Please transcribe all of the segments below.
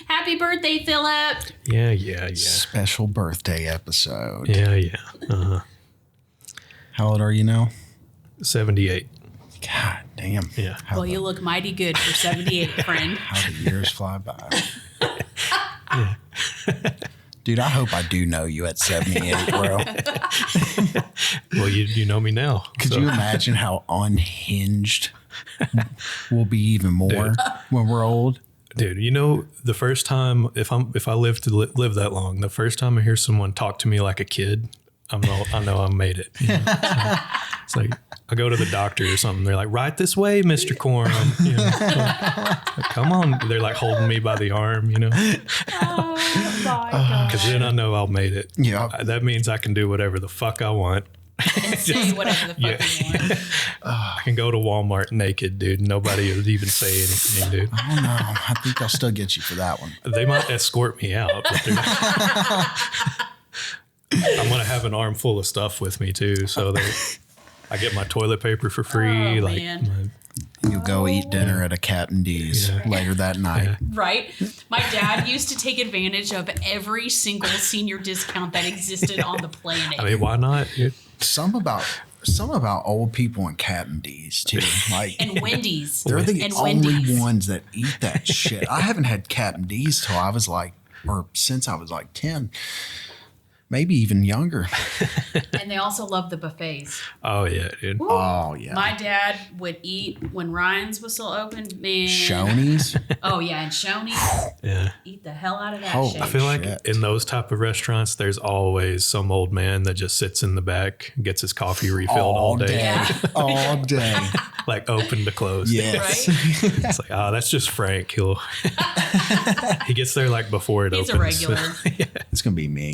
Happy birthday, Philip. Yeah. Special birthday episode. Yeah. Uh-huh. How old are you now? 78. God damn. Yeah. Well, you look mighty good for 78, friend. How the years fly by. Dude, I hope I do know you at 78, bro. Well, you know me now. Could you imagine how unhinged we'll be even more when we're old? Dude, you know, the first time, if I live to live that long, the first time I hear someone talk to me like a kid, I know I made it. You know? It's like I go to the doctor or something. They're like, right this way, Mr. Corn. You know? Like, come on. They're like holding me by the arm, you know. Oh, my God. Because then I know I'll made it. Yeah. That means I can do whatever the fuck I want. And say whatever the fuck you want. I can go to Walmart naked, dude. Nobody would even say anything, dude. I don't know. I think I'll still get you for that one. They might escort me out, but I'm going to have an arm full of stuff with me, too. So I get my toilet paper for free. Oh, man. You'll go eat dinner at a Captain D's later that night. Yeah. Right? My dad used to take advantage of every single senior discount that existed on the planet. I mean, why not? Some about old people in Captain D's too. Like And Wendy's. they're the And only Wendy's. ones that eat that shit. I haven't had Captain D's till I was like, or since I was like 10. Maybe even younger. And they also love the buffets. Oh, yeah, dude. Woo. Oh, yeah. My dad would eat when Ryan's was still open. Man. Shoney's. Oh, yeah. And Shoney's. Yeah. Eat the hell out of that Oh, shit. I feel like Shit. in those type of restaurants, there's always some old man that just sits in the back, gets his coffee refilled all day. Yeah. All day. Like open to close. Yes. Right? It's like, that's just Frank. He gets there like before it He's opens. a regular. It's going to be me.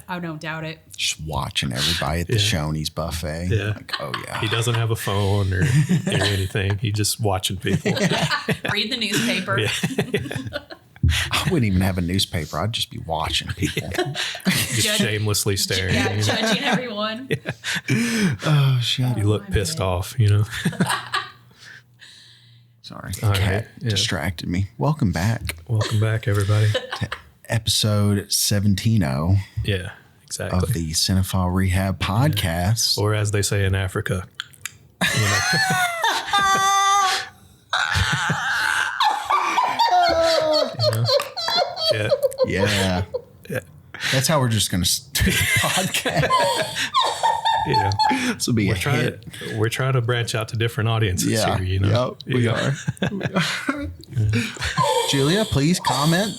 I don't doubt it. Just watching everybody at the Shoney's buffet. Yeah. Like, oh, yeah. He doesn't have a phone or anything. He's just watching people. Read the newspaper. Yeah. I wouldn't even have a newspaper. I'd just be watching people. Just shamelessly staring. Yeah, you know? judging everyone. Oh, shit. You look my pissed God. off, you know. Sorry. All Cat right, yeah. distracted me. Welcome back. Welcome back, everybody. Episode 17 Yeah, exactly. of the Cinephile Rehab podcast. Or as they say in Africa, you know. You know? Yeah. Yeah. Yeah. That's how we're just going to do the podcast. Yeah. This will be a hit. We're trying to branch out to different audiences Yeah. here, you know. Yep, we are. Julia, please comment.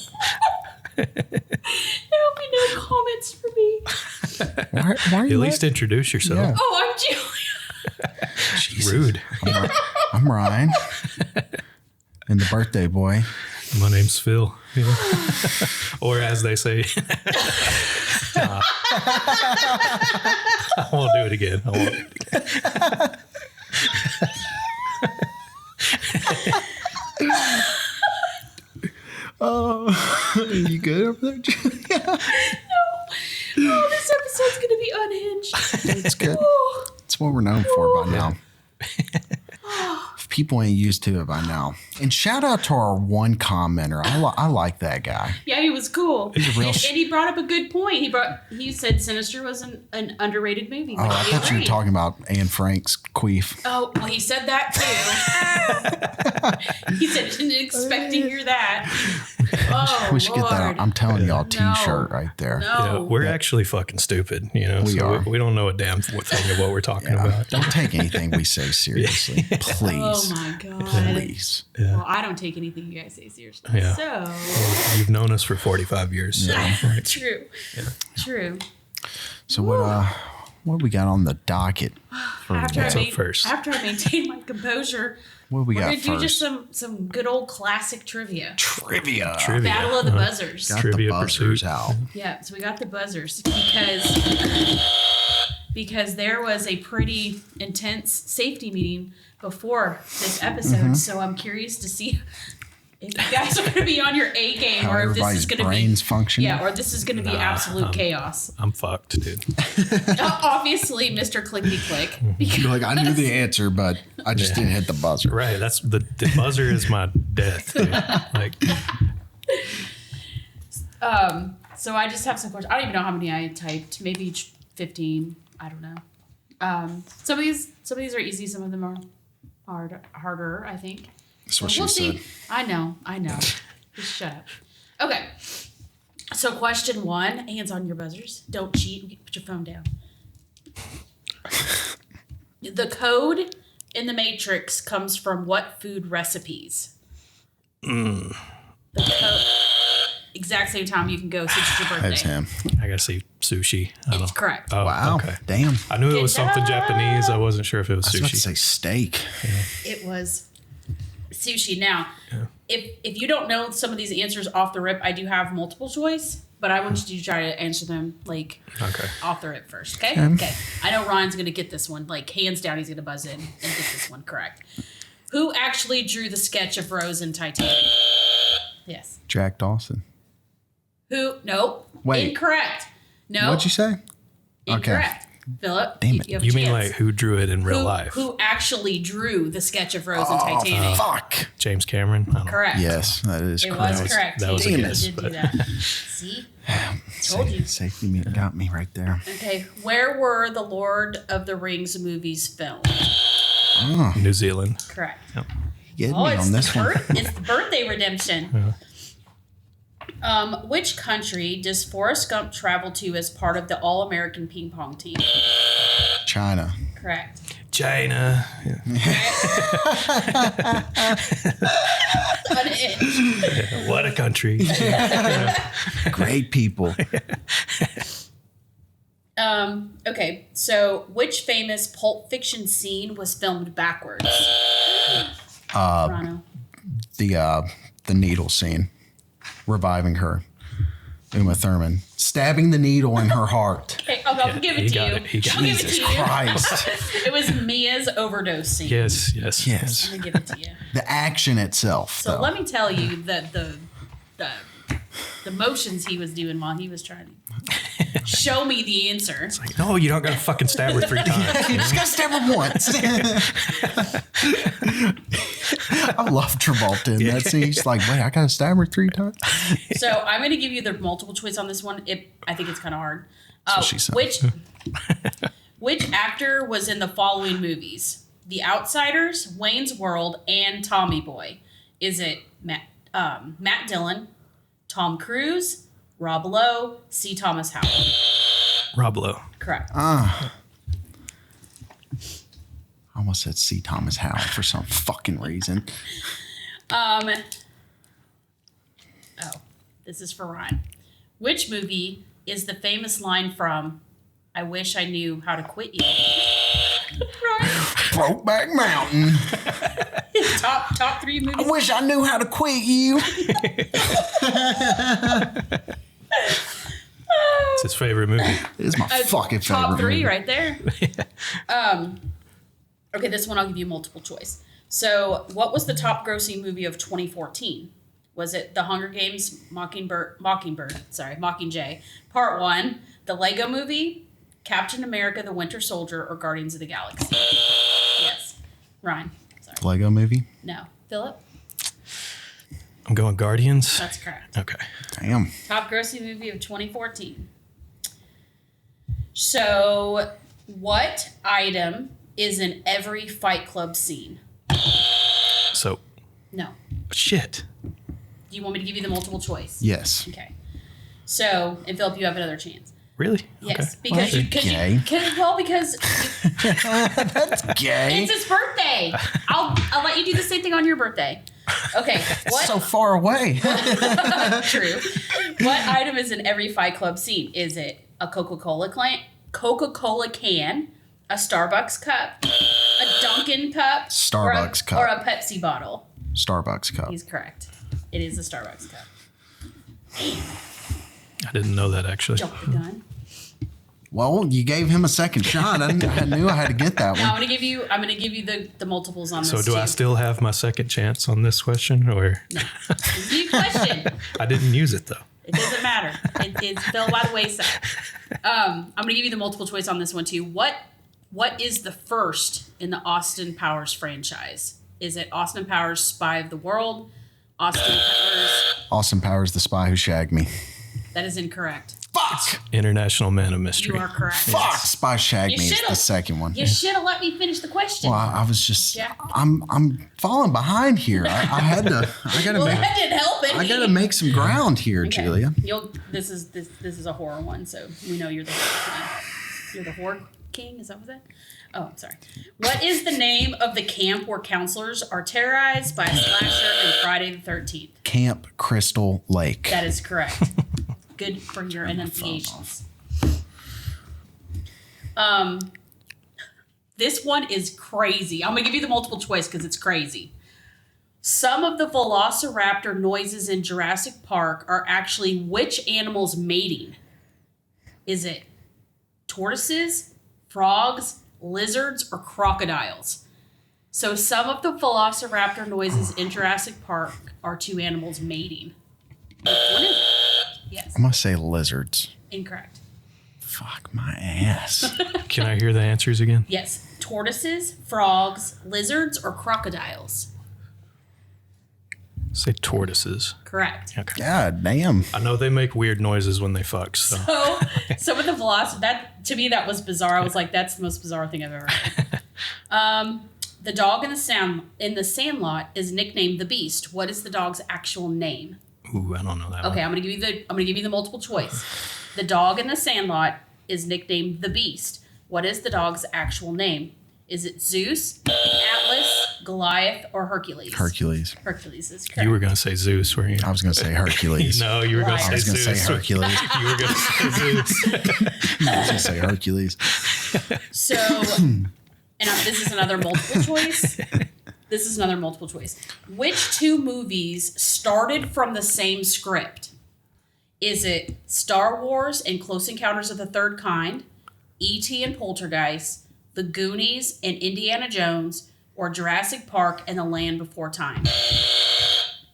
There'll be no comments for me. Why are At you least introduce yourself. Yeah. Oh, I'm Julia. Jesus. Rude. I'm Ryan. And the birthday boy. My name's Phil. You know? Or as they say, I won't do it again. I won't. Oh, are you good over there, Julia? Oh, this episode's going to be unhinged. It's good. Oh, It's what we're known for by now. If people ain't used to it by now. And shout out to our one commenter. I like that guy. yeah, he was cool. He's a real and he brought up a good point. He said Sinister was an underrated movie. Oh, I thought you were talking about Anne Frank's queef. Oh, well, he said that too. He said, didn't expect to hear that. Oh, We should get that. Lord. I'm telling y'all, No. T-shirt right there. No. Yeah, we're actually fucking stupid, you know. We are. We don't know a damn thing of what we're talking about. Don't take anything we say seriously, please. Oh, my God. Please. Well, I don't take anything you guys say seriously. Yeah. So, You've known us for 45 years. So. Right. true. True. So what do we got on the docket? After What's up first? After I maintain my composure, What do we we're got going to do first? just some good old classic trivia. Trivia. Battle of the Buzzers. Got Trivia the buzzers pursuit. out. Yeah, so we got the buzzers because there was a pretty intense safety meeting before this episode. So I'm curious to see if you guys are going to be on your A game, How or if this everybody's is going to brains be function. yeah, or this is going to be absolute chaos. I'm fucked, dude. Obviously, Mr. Clickety Click. You're like, I knew the answer, but I just didn't hit the buzzer. Right. That's the buzzer is my death, dude. Like, So I just have some questions. I don't even know how many I typed. Maybe 15. I don't know. Some of these are easy. Some of them are harder. I think. That's what We'll she see. said. I know. Just shut up. Okay. So question 1. Hands on your buzzers. Don't cheat. Put your phone down. The code in the Matrix comes from what food recipes? The code. Exact same time you can go since it's your birthday. That's him. I gotta say sushi. I don't It's know. correct. Oh, Wow. Okay. Damn. I knew it was Good something job. Japanese. I wasn't sure if it was I was about to sushi. say steak. It was sushi. Now, if you don't know some of these answers off the rip, I do have multiple choice, but I want you to try to answer them like Okay. off the rip first. Okay. Okay. I know Ryan's gonna get this one. Like hands down, he's gonna buzz in and get this one correct. Who actually drew the sketch of Rose in Titanic? Yes. Jack Dawson. Who? Nope. Wait. Incorrect. No. What'd you say? Incorrect. Philip. Damn it. have a You mean chance. like who drew it in real who, life? Who actually drew the sketch of Rose in Titanic? Fuck. James Cameron? I don't know. Correct. Yes, that is It correct. was correct. that was He a did guess, do but- that. See? Told you. Safety meter got me right there. Okay. Where were the Lord of the Rings movies filmed? New Zealand. Correct. Get Oh, me it's on this one. it's the birthday redemption. Which country does Forrest Gump travel to as part of the All-American Ping Pong team? China. Correct. China. Yeah. Unhinged. What a country. Great people. Okay, so which famous Pulp Fiction scene was filmed backwards? Rano. The needle scene. Reviving her. Uma Thurman. Stabbing the needle in her heart. Okay, I'll give it he to got you. it. He got I'll it. give it to Jesus you. Christ. It was Mia's overdose scene. Yes. I'm gonna give it to you. The action itself. So though. let me tell you that the motions he was doing while he was trying to show me the answer. Like, no, you don't gotta fucking stab her 3 times. You just gotta stab her once. I love Travolta in that scene. He's like, wait, I gotta stab her 3 times? So I'm going to give you the multiple choice on this one. I think it's kind of hard. what she said. Which actor was in the following movies? The Outsiders, Wayne's World, and Tommy Boy. Is it Matt Dillon, Tom Cruise, Rob Lowe, C. Thomas Howell? Rob Lowe. Correct. I almost said C. Thomas Howell for some fucking reason. This is for Ryan. Which movie is the famous line from I Wish I Knew How to Quit You? Ryan. Brokeback Mountain. Top 3 movies. I wish I knew how to quit you. It's his favorite movie. It is my fucking favorite Top 3 movie. right there. Okay, this one I'll give you multiple choice. So, what was the top grossing movie of 2014? Was it The Hunger Games, Mockingjay, Part 1, The Lego Movie, Captain America, The Winter Soldier, or Guardians of the Galaxy? Yes. Ryan. Sorry. Lego movie? No. Philip? I'm going Guardians. That's correct. Okay. Damn. Top grossing movie of 2014. So, what item is in every Fight Club scene? So, No. shit. Do you want me to give you the multiple choice? Yes. Okay. So, and Philip, you have another chance. Really? Yes, Okay. because Well, you, because gay. you, because That's gay. it's his birthday. I'll let you do the same thing on your birthday. Okay. What? So far away. True. What item is in every Fight Club scene? Is it a Coca-Cola can, a Starbucks cup, a Dunkin' cup, Starbucks cup. or a Pepsi bottle? Starbucks cup. He's correct. It is a Starbucks cup. I didn't know that actually. Jump the gun. Well, you gave him a second shot. I knew I had to get that Now, one. I'm gonna give you the multiples on this. So do I still have my second chance on this question, or No. New question. I didn't use it though? It doesn't matter. It fell by the wayside. I'm gonna give you the multiple choice on this one too. What is the first in the Austin Powers franchise? Is it Austin Powers Spy of the World? Austin Powers, the spy who shagged me. That is incorrect. Fuck! International Man of Mystery. You are correct. Fuck! Spy shagged me is the second one. You should have let me finish the question. Well, I was just, Yeah. I'm falling behind here. I gotta Well, that didn't help it. I gotta make some ground here, Okay. Julia. This is a horror one, so we know you're the horror king. You're the horror king. Is that what that? Oh, I'm sorry. What is the name of the camp where counselors are terrorized by a slasher in Friday the 13th? Camp Crystal Lake. That is correct. Good for your enunciations. This one is crazy. I'm gonna give you the multiple choice because it's crazy. Some of the velociraptor noises in Jurassic Park are actually which animals mating? Is it tortoises, frogs, lizards, or crocodiles? So some of the velociraptor noises in Jurassic Park are two animals mating. Which one is it? Yes. I'm gonna say lizards. Incorrect. Fuck my ass. Can I hear the answers again? Yes. Tortoises, frogs, lizards, or crocodiles? Say tortoises. Correct. Okay. God damn. I know they make weird noises when they fuck. So So some of the velocity, that to me that was bizarre. I was like, that's the most bizarre thing I've ever heard. The dog in the Sandlot is nicknamed the Beast. What is the dog's actual name? ooh, I don't know that. Okay, one. I'm gonna give you the multiple choice. The dog in the Sandlot is nicknamed the Beast. What is the dog's actual name? Is it Zeus, Atlas, Goliath, or Hercules? Hercules. Hercules is correct. You were gonna say Zeus, were you? I was gonna say Hercules. No, you were gonna Liar. say I was gonna Zeus. say Hercules. You were gonna say Zeus. I was gonna say Hercules. So, this is another multiple choice. Which two movies started from the same script? Is it Star Wars and Close Encounters of the Third Kind, E.T. and Poltergeist, The Goonies and Indiana Jones, or Jurassic Park and The Land Before Time?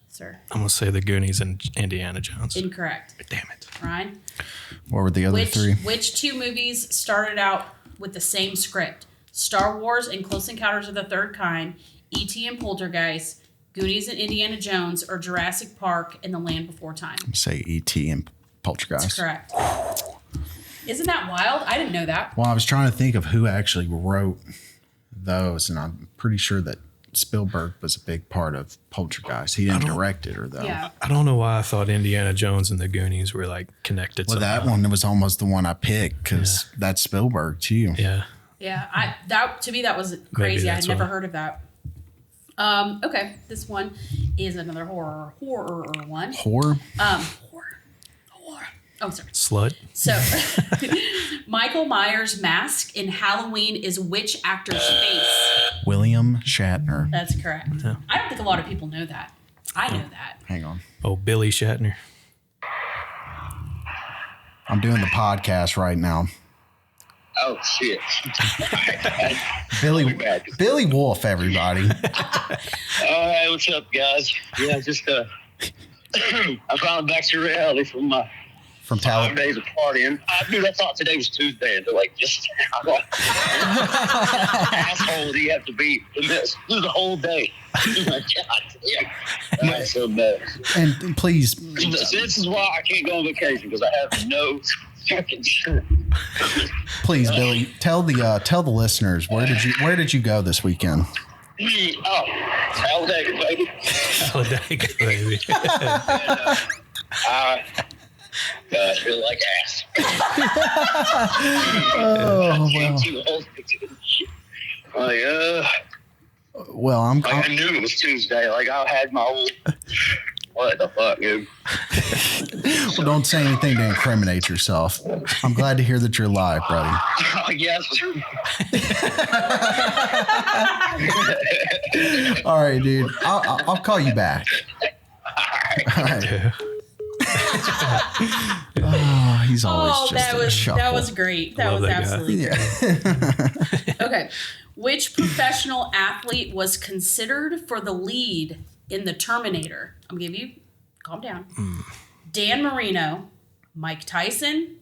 Sir. I'm gonna say the Goonies and Indiana Jones. Incorrect. Damn it. Ryan? What were the other three? Which two movies started out with the same script? Star Wars and Close Encounters of the Third Kind, E.T. and Poltergeist, Goonies and Indiana Jones, or Jurassic Park and The Land Before Time? Say E.T. and Poltergeist. That's correct. Isn't that wild? I didn't know that. Well, I was trying to think of who actually wrote those, and I'm pretty sure that Spielberg was a big part of Poltergeist. He didn't direct it, or though. Yeah. I don't know why I thought Indiana Jones and the Goonies were like connected. Well, that somehow. one was almost the one I picked because that's Spielberg too. Yeah. Yeah. To me that was crazy. I had that's never why. heard of that. Okay. This one is another horror one. Horror. Horror. Oh, sorry. Slut. So, Michael Myers' mask in Halloween is which actor's face? William Shatner. That's correct. Yeah. I don't think a lot of people know that. I know that. Hang on. Oh, Billy Shatner. I'm doing the podcast right now. Oh shit! Billy Wolf, everybody. Hey, what's up, guys? Yeah, just I finally back to reality from my From 5 Talent. days of partying. Dude, I thought today was Tuesday, and they're like, just asshole do you have to be in this through the whole day? Oh my God, yeah, that's so bad. And please, This is why I can't go on vacation because I have no fucking shit. please, Billy, tell the listeners where did you go this weekend? Oh, Talladega, baby. Talladega, baby. I feel like ass. Oh well, I'm. I knew it was Tuesday. Like I had my old. What the fuck, dude? Well, don't say anything to incriminate yourself. I'm glad to hear that you're alive, buddy. I guess. All right, dude. I'll call you back. All right. Oh, He's always Oh, just that was great. That Love was that guy. absolutely great. Okay. Which professional athlete was considered for the lead in The Terminator? I'm going to give you, calm down. Dan Marino, Mike Tyson,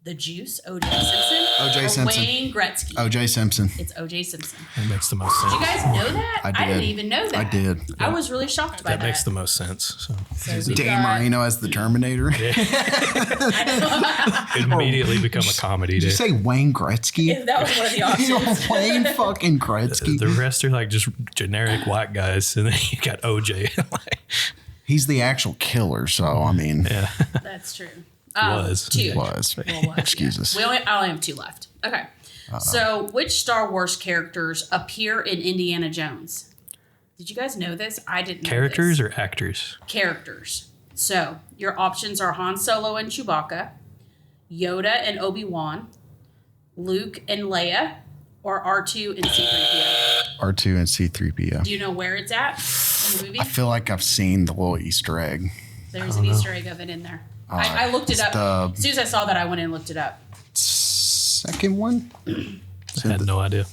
The Juice, O.J. Simpson, O.J. or Simpson. Wayne Gretzky. O.J. Simpson. It's O.J. Simpson. That makes the most sense. Did you guys know that? I did. didn't even know that. I did. I was really shocked by that. That makes the most sense. So So we Dan got- Marino as the Terminator. immediately become a comedy. Did you Dude. say Wayne Gretzky? That was one of the options. Wayne fucking Gretzky. The rest are like just generic white guys, and then you got OJ. Like, He's the actual killer, so I mean, yeah, That's true. Was. Two. was. Well, was, Excuse yeah. us. I only have two left. Okay. So, which Star Wars characters appear in Indiana Jones? Did you guys know this? I didn't know characters this. or actors? Characters. So, your options are Han Solo and Chewbacca, Yoda and Obi-Wan, Luke and Leia, or R2 and C-3PO. R2 and C3PO. Do you know where it's at in the movie? I feel like I've seen the little Easter egg. There's an Easter egg of it in there. I looked it it's up. the- As soon as I saw that, I went and looked it up. Second one? I had no idea.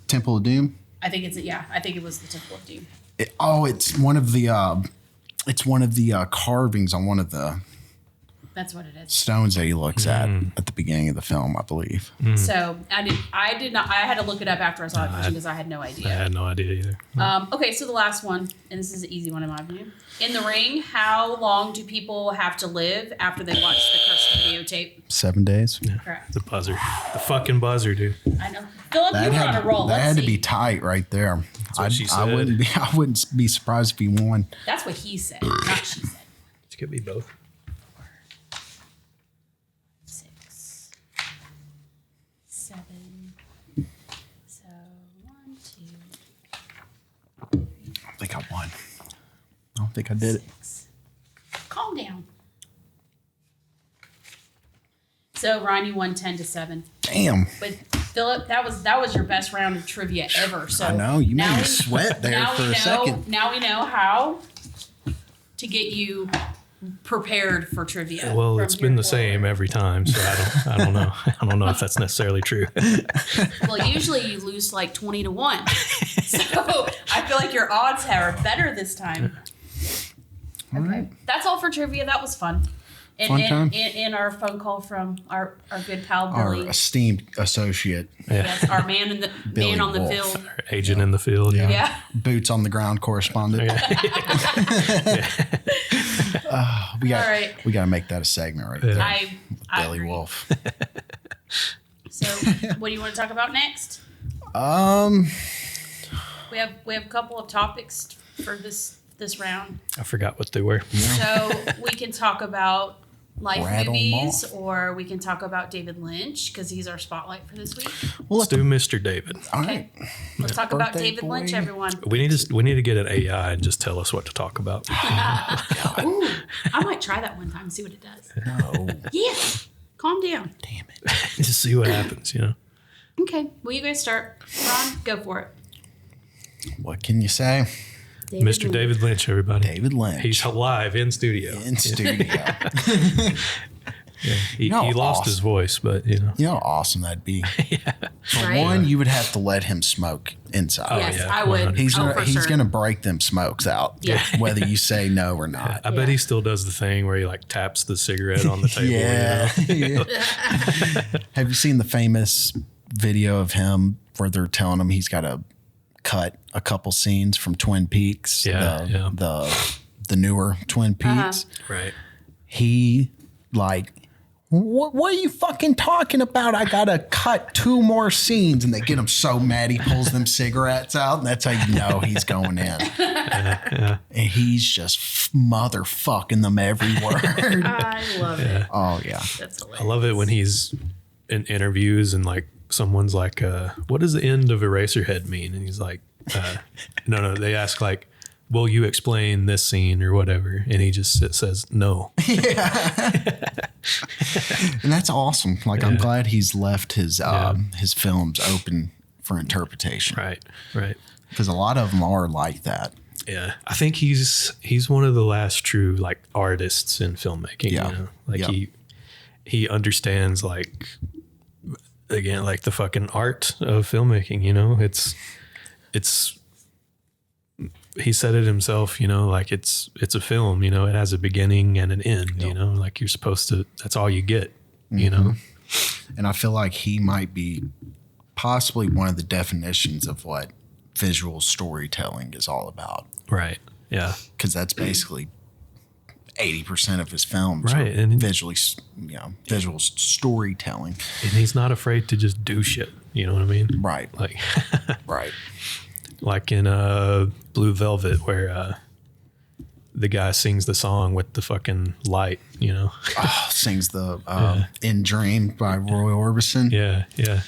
Temple of Doom? I think I think it was the Temple of Doom. It's one of the carvings on one of the That's what it is. stones that he looks at the beginning of the film, I believe. So I did not. I had to look it up after I saw it because I had no I idea. had no idea either. Okay, so the last one, and this is an easy one in my view. In The Ring, how long do people have to live after they watch the cursed videotape? 7 days. Correct. The buzzer, the fucking buzzer, dude. I know. Philip, you were on a roll. that Let's had see. to be tight right there. what she I said. wouldn't be surprised if he won. That's what he said, not she said. Did you get me both? 6, 7. So 1, 2, I think I won. I don't think I did it. 6. Calm down. So Ryan, you won 10-7. Damn. But Philip, that was your best round of trivia ever. So I know. You now made me we- sweat there now for we a know, second. Now we know how to get you prepared for trivia. Well, from it's here been the forward. same every time, so I don't know. I don't know if that's necessarily true. Well, usually you lose like 20-1. So I feel like your odds are better this time. All right. That's all for trivia. That was fun. Fun time. In our phone call from our good pal Our Billy. esteemed associate, Yes, our man in the Billy man on the Wolf. field. Our agent in the field. Yeah. Yeah. boots on the ground correspondent. We got All right. we got to make that a segment right there. I Billy agree. Wolf. So, what do you want to talk about next? We have a couple of topics for this round. I forgot what they were. So we can talk about life Rattle 'em movies, off. or we can talk about David Lynch because he's our spotlight for this week. Let's do Mr. David. All Okay, right. let's talk about Birthday David boy. Lynch, everyone. We need to get an AI and just tell us what to talk about. Ooh, I might try that one time and see what it does. No. Yeah, calm down. Damn it. Just see what happens, you know. Okay, well, you guys start. Ron, go for it. What can you say? Mr. Lynch. David Lynch, everybody. David Lynch. He's live in studio. in studio. He No, lost awesome. his voice, but you know. You know how awesome that'd be. For Right? one, you would have to let him smoke inside. Yes, yeah, I would. 100%. He's Oh, gonna for he's sure. gonna break them smokes out. Yeah. Whether you say no or not. I bet Yeah. he still does the thing where he like taps the cigarette on the table. Yeah. You know? Have you seen the famous video of him where they're telling him he's got to cut a couple scenes from Twin Peaks? Yeah, The newer Twin Peaks. Right. He like, what are you fucking talking about? I gotta cut 2 more scenes, and they get him so mad he pulls them cigarettes out, and that's how you know he's going in. And he's just motherfucking them every word. I love it. Oh yeah. That's hilarious. I love it when he's in interviews and like someone's like, what does the end of Eraserhead mean? And he's like, no. They ask like, will you explain this scene or whatever? And he just says, no. And that's awesome. Like I'm glad he's left his films open for interpretation. Right. Because a lot of them are like that. Yeah. I think he's one of the last true like artists in filmmaking. Yeah. You know? Like Yeah. he understands like, again, like the fucking art of filmmaking, you know, it's, he said it himself, you know, like it's a film, you know, it has a beginning and an end, you know, like you're supposed to, that's all you get, you know? And I feel like he might be possibly one of the definitions of what visual storytelling is all about. Right. Yeah. Because that's basically 80% of his films. Right. Are And visually, visual storytelling. And he's not afraid to just do shit. You know what I mean? Right. Like, Right. like in Blue Velvet, where the guy sings the song with the fucking light, you know? Sings the In Dream by Roy Orbison. Yeah. Yeah.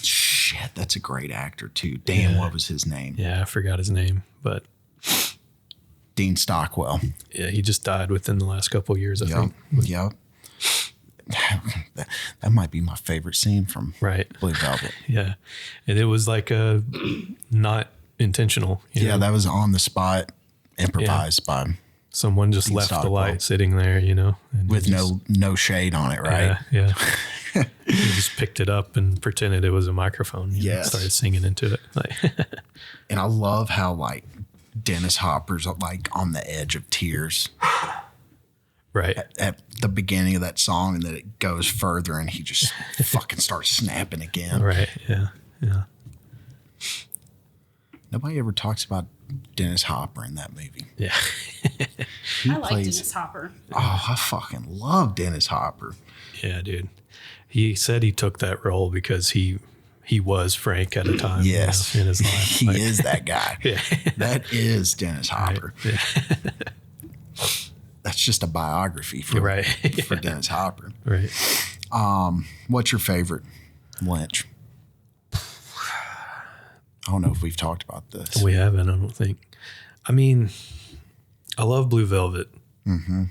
Shit, that's a great actor too. Dan, what was his name? Yeah. I forgot his name, but Dean Stockwell. yeah, he just died within the last couple of years, I Yep. think. Yep. That might be my favorite scene from Right. Blue Velvet. Yeah. And it was like not intentional. You know? That was on the spot, improvised by him Someone just Dean left the Stockwell. light sitting there, you know, and with he just, no shade on it, right? Yeah. He just picked it up and pretended it was a microphone. You know, Yes. started singing into it. Like, And I love how like Dennis Hopper's like on the edge of tears right. at the beginning of that song, and then it goes further and he just fucking starts snapping again. Right. Yeah. Yeah. Nobody ever talks about Dennis Hopper in that movie. Yeah. I like Dennis Hopper. Oh, I fucking love Dennis Hopper. Yeah, dude. He said he took that role because he was Frank at a time. Yes. You know, in his life. He Like, is that guy. Yeah. That is Dennis Hopper. Yeah. That's just a biography for, Right. for Dennis Hopper. Right. What's your favorite Lynch? I don't know if we've talked about this. We haven't, I don't think. I mean, I love Blue Velvet. Mm-hmm.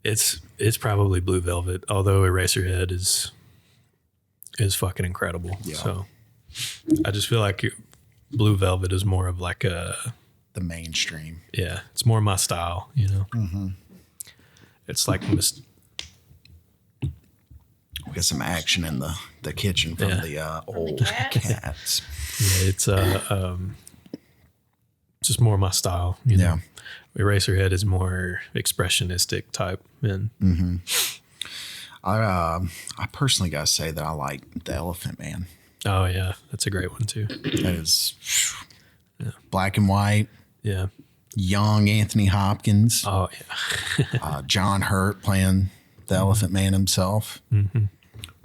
It's probably Blue Velvet, although Eraserhead is fucking incredible. Yeah. So I just feel like Blue Velvet is more of like The mainstream. it's more my style, you know? Mm-hmm. It's like We got some action in the kitchen from the old cats. yeah, it's just more my style, you know? Eraserhead is more expressionistic type, and I personally got to say that I like The Elephant Man. oh yeah, that's a great one too. That is black and white, Yeah. young Anthony Hopkins, Oh yeah. John Hurt playing the Elephant Man himself,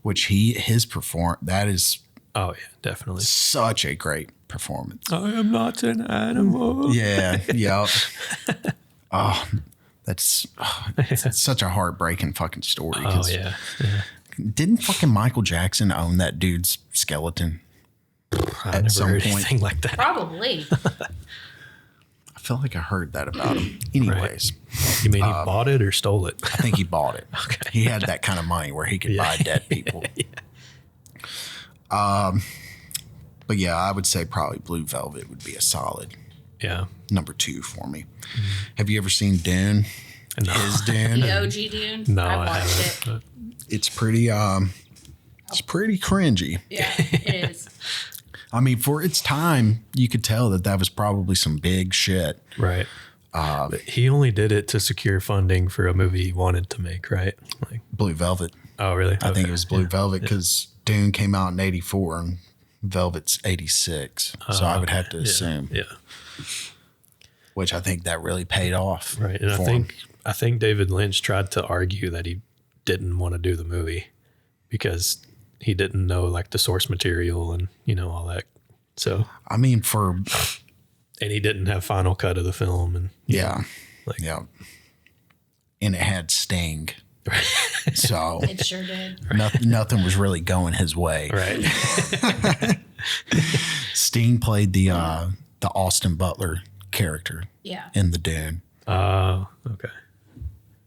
which that is Oh yeah, definitely. such a great performance. I am not an animal. Yeah, yeah. Oh, it's such a heartbreaking fucking story. Oh yeah. Yeah. Didn't fucking Michael Jackson own that dude's skeleton? I At never some heard point. anything like that. Probably. I feel like I heard that about him. Anyways, You mean he bought it or stole it? I think he bought it. Okay. He had that kind of money where he could buy dead people. But yeah, I would say probably Blue Velvet would be a solid Yeah. number 2 for me. Have you ever seen Dune? No. His Dune? The OG Dune. No, I I watched haven't. it. It's pretty cringy. Yeah, it is. I mean, for its time, you could tell that was probably some big shit. Right. But he only did it to secure funding for a movie he wanted to make, right? Like, Blue Velvet. oh, really? I think it was Blue Velvet because Dune came out in 84 and Velvet's 86. So I would have to assume, Yeah. which I think that really paid off. Right. And for him. I think David Lynch tried to argue that he didn't want to do the movie because he didn't know like the source material and, you know, all that. So, I mean, and he didn't have final cut of the film. And yeah. Like- yeah. And it had Sting. So It sure did. nothing was really going his way. right. Sting played the Austin Butler character Yeah. in the Dune. Oh, okay.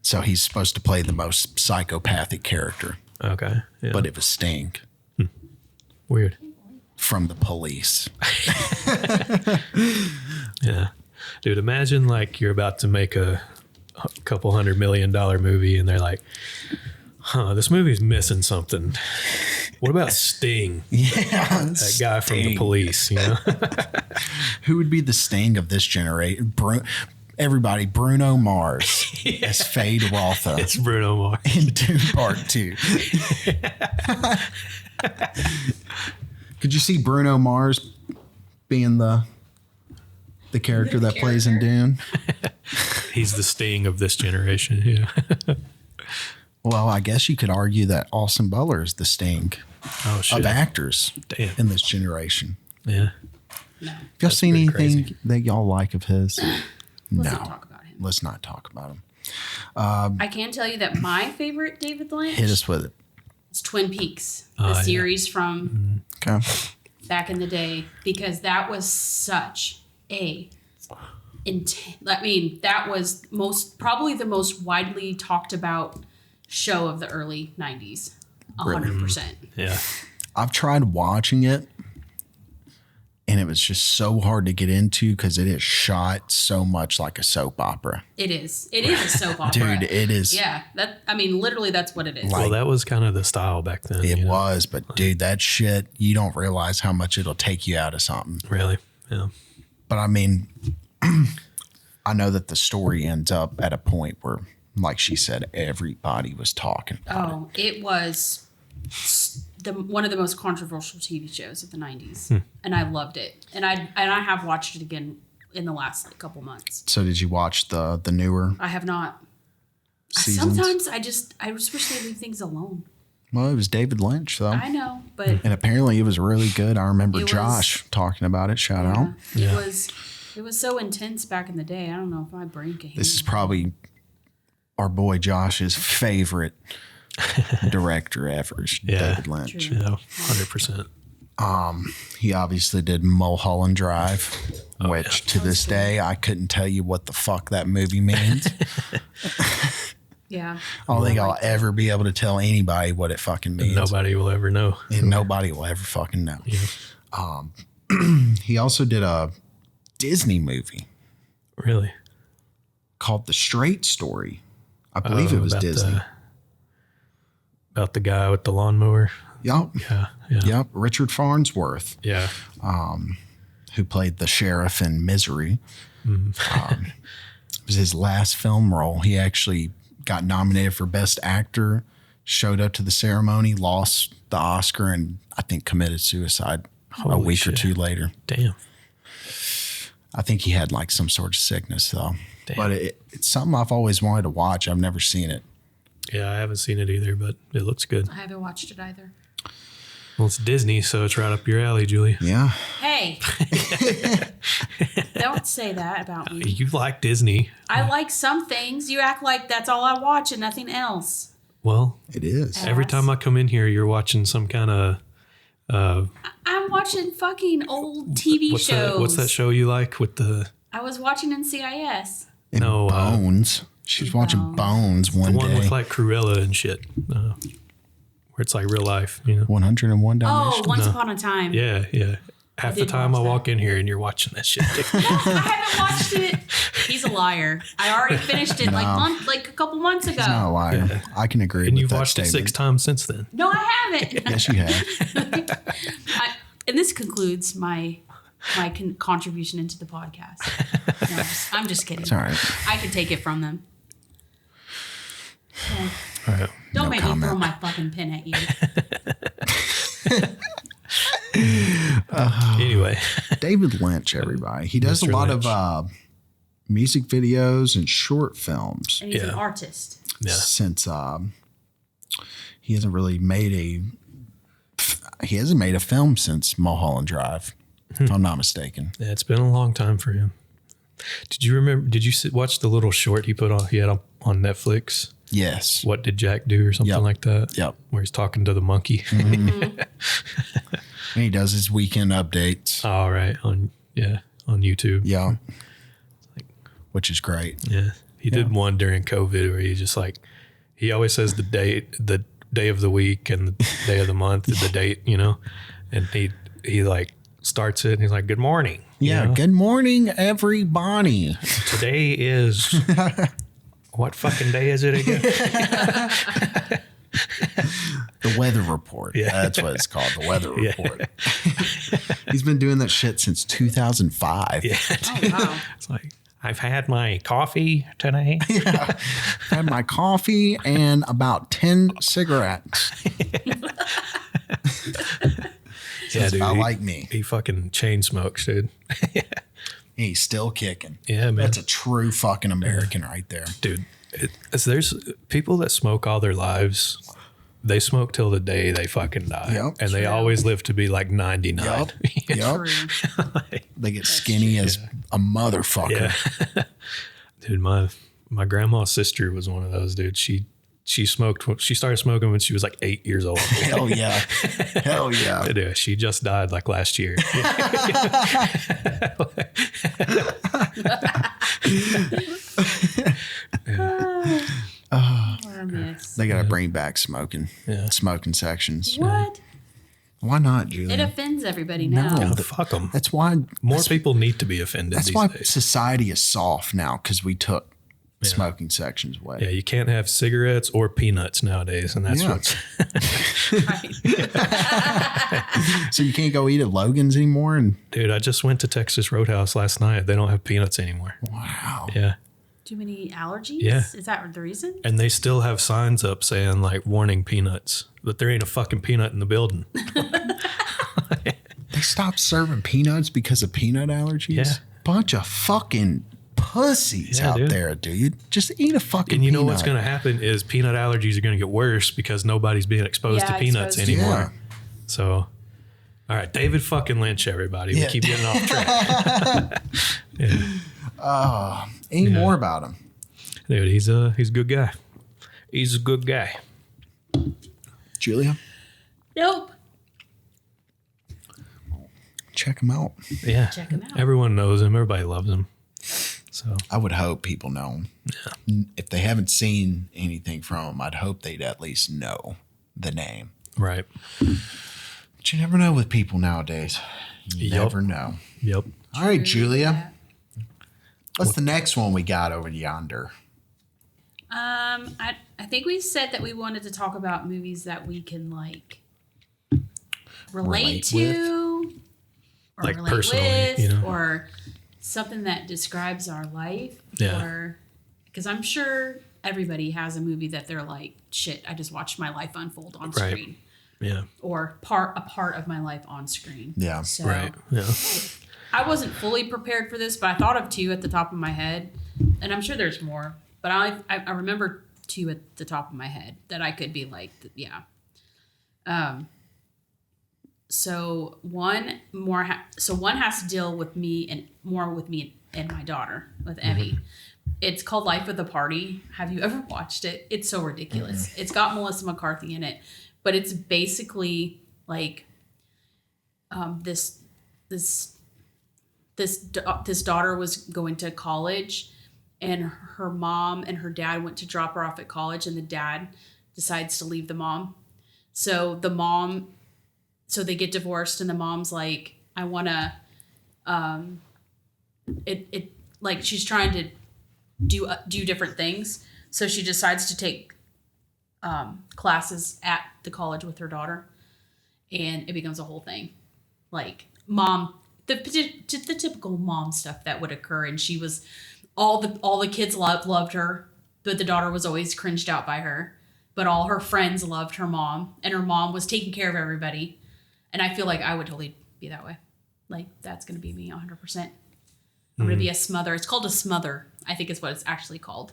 So he's supposed to play the most psychopathic character, Okay. Yeah. but it was Sting Weird. from the Police. Yeah. Dude, imagine like you're about to make a couple $100 million movie and they're like, this movie's missing something. What about Sting? Yeah. That guy from the Police, you know? Who would be the Sting of this generation? Everybody, Bruno Mars as Fade Waltha It's Bruno Mars. in Dune Part 2. Could you see Bruno Mars being the character that plays in Dune? He's the Sting of this generation, yeah. Well, I guess you could argue that Austin Butler is the Sting Oh, shit. of actors Damn. in this generation. Yeah. No. Have y'all seen pretty anything crazy. that y'all like of his? Let's not talk about him. Let's not talk about him. I can tell you that my favorite David Lynch Hit us with it. is Twin Peaks, the yeah. series from Okay. back in the day, because that was such a that was probably the most widely talked about show of the early 90s. 100%. Yeah. I've tried watching it, and it was just so hard to get into because it is shot so much like a soap opera. It is a soap opera. Dude, it is. Yeah, literally that's what it is. Well, that was kind of the style back then. It you know? was, but dude, that shit, you don't realize how much it'll take you out of something. Really? Yeah. But I mean, I know that the story ends up at a point where, like she said, everybody was talking about Oh, it was one of the most controversial TV shows of the 90s, and I loved it. And I have watched it again in the last couple months. it. So did you watch the newer I have not. seasons? Sometimes I just wish they leave things alone. Well, it was David Lynch, though. I know, but And apparently it was really good. I remember It was- Josh talking about it. Shout out. it was so intense back in the day. I don't know if my brain can handle This is it. probably our boy Josh's favorite director ever, is Yeah. David Lynch. True. Yeah. 100%. He obviously did Mulholland Drive, which to this day I couldn't tell you what the fuck that movie means. Yeah. I don't think I'll ever be able to tell anybody what it fucking means. Nobody will ever know. And nobody will ever fucking know. Yeah. He also did a Disney movie Really? called The Straight Story. I believe it was About Disney. About the guy with the lawnmower. Yep. Yeah. Yeah. Yep. Richard Farnsworth, Yeah. who played the sheriff in Misery. Mm-hmm. It was his last film role. He actually got nominated for Best Actor, showed up to the ceremony, lost the Oscar, and I think committed suicide a Holy week shit. or two later. Damn. I think he had like some sort of sickness, though. Damn. But it's something I've always wanted to watch. I've never seen it. Yeah, I haven't seen it either, but it looks good. I haven't watched it either. Well, it's Disney, so it's right up your alley, Julie. Yeah. Hey. Don't say that about me. You like Disney. I like some things. You act like that's all I watch and nothing else. Well, It is. every time I come in here, you're watching some kind of I'm watching fucking old TV shows. what's that show you like with the I was watching NCIS. And No, Bones. She was watching Bones one one day. with like Cruella and shit, where it's like real life, you know? 101 Oh, Dalmatians. Once Upon a Time. Yeah, yeah. Half the did time I watch that. walk in here and you're watching that shit. I haven't watched it. He's a liar. I already finished it like a couple months ago. He's not a liar. I can agree And with you've that watched statement. it 6 times since then. No, I haven't. Yes, you have. And this concludes my contribution into the podcast. No, I'm just kidding. It's all right. I can take it from them. Okay. All right. Don't No make me comment. throw my fucking pen at you. Anyway, David Lynch, everybody. He does Mr. a lot Lynch. of music videos and short films. And he's an Yeah. artist. yeah. Since he hasn't really made a film since Mulholland Drive, if I'm not mistaken. Yeah, it's been a long time for him. Did you watch the little short he had up on Netflix? Yes. What Did Jack Do or something Yep. like that? Yep. Where he's talking to the monkey. And he does his weekend updates. All right. On YouTube. Yeah. Which is great. Yeah. He did one during COVID where he just he always says the day of the week and the day of the month and the date, you know, and he starts it and he's like, good morning. you Yeah. know? Good morning, everybody. Today is what fucking day is it again? The Weather Report. Yeah. That's what it's called. The Weather Yeah. Report. He's been doing that shit since 2005. Yeah. Oh, wow. It's like, I've had my coffee today. Yeah. Had my coffee and about 10 cigarettes. Yeah, dude. About he, like me. he fucking chain smokes, dude. He's still kicking. Yeah, man. That's a true fucking American right there. Dude, there's people that smoke all their lives. They smoke till the day they fucking die. Yep. And they always live to be like 99. Yep. Yep. True. They get skinny as a motherfucker. Yeah. Dude, my grandma's sister was one of those, dude. She smoked. She started smoking when she was like 8 years old. Hell yeah. Hell yeah. Dude, she just died like last year. Or a miss. They got to bring back smoking. Yeah. Smoking sections. What? Why not, Julia? It offends everybody now. No. Oh, fuck them. That's why More people need to be offended That's these why days. society is soft now, because we took smoking sections away. Yeah, you can't have cigarettes or peanuts nowadays, and that's Yeah. what's Right. So you can't go eat at Logan's anymore. And dude. I just went to Texas Roadhouse last night. They don't have peanuts anymore. wow, Yeah, Too many allergies? Yeah. Is that the reason? and they still have signs up saying like warning peanuts, but there ain't a fucking peanut in the building. they stopped serving peanuts because of peanut allergies. Yeah. Bunch of fucking pussies Yeah, out dude. there, dude. Just eat a fucking. And you know peanut. what's going to happen is peanut allergies are going to get worse because nobody's being exposed to Yeah, peanuts exposed to- anymore. So, all right, David fucking Lynch, everybody. Yeah. We keep getting off track. Yeah. Any more about him? Dude, he's a good guy. He's a good guy. Julia, Nope. check him out. Yeah. Check him out. Everyone knows him. Everybody loves him. So, I would hope people know him. Yeah. If they haven't seen anything from him, I'd hope they'd at least know the name. right. But you never know with people nowadays. You Yup. never know. Yep. All right, Julia. Yeah. What's the next one we got over yonder? I think we said that we wanted to talk about movies that we can like relate to, or Like relate personally, with, you know? or something that describes our life. Yeah. Or because I'm sure everybody has a movie that they're like, shit, I just watched my life unfold on Right. screen, Yeah. or a part of my life on screen. Yeah. So Right. Yeah. I wasn't fully prepared for this, but I thought of two at the top of my head, and I'm sure there's more. But I remember two at the top of my head that I could be like, yeah. So one has to deal with me and more with me and my daughter, with Emmy. It's called Life of the Party. Have you ever watched it? It's so ridiculous. It's got Melissa McCarthy in it, but it's basically like this daughter was going to college, and her mom and her dad went to drop her off at college, and the dad decides to leave the mom. So they get divorced, and the mom's like, I want to, like she's trying to do different things. So she decides to take classes at the college with her daughter, and it becomes a whole thing. Like mom, the typical mom stuff that would occur, and she was all the kids loved her, but the daughter was always cringed out by her. But all her friends loved her mom, and her mom was taking care of everybody. And I feel like I would totally be that way. Like that's gonna be me 100%. I'm gonna be a smother. It's called a smother. I think is what it's actually called,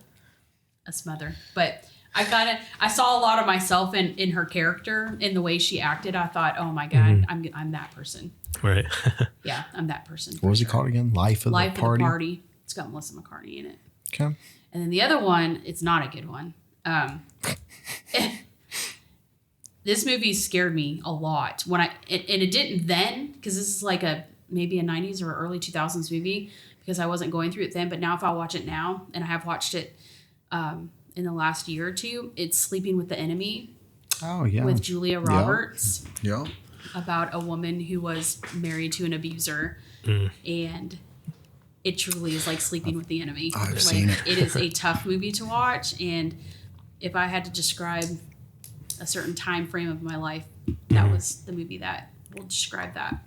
a smother. But I saw a lot of myself in her character, in the way she acted. I thought, oh my God, I'm that person. Right. Yeah, I'm that person. What was it called again? Life of Life the Party. of the Party. It's got Melissa McCarthy in it. Okay. And then the other one, it's not a good one. This movie scared me a lot and it didn't then, because this is like maybe a 90s or early 2000s movie, because I wasn't going through it then. But now if I watch it now, and I have watched it in the last year or two, it's Sleeping with the Enemy Oh yeah. with Julia Roberts, Yeah. about a woman who was married to an abuser, and it truly is like sleeping with the enemy. I've seen it. It is a tough movie to watch, and if I had to describe a certain time frame of my life, that was the movie that will describe that.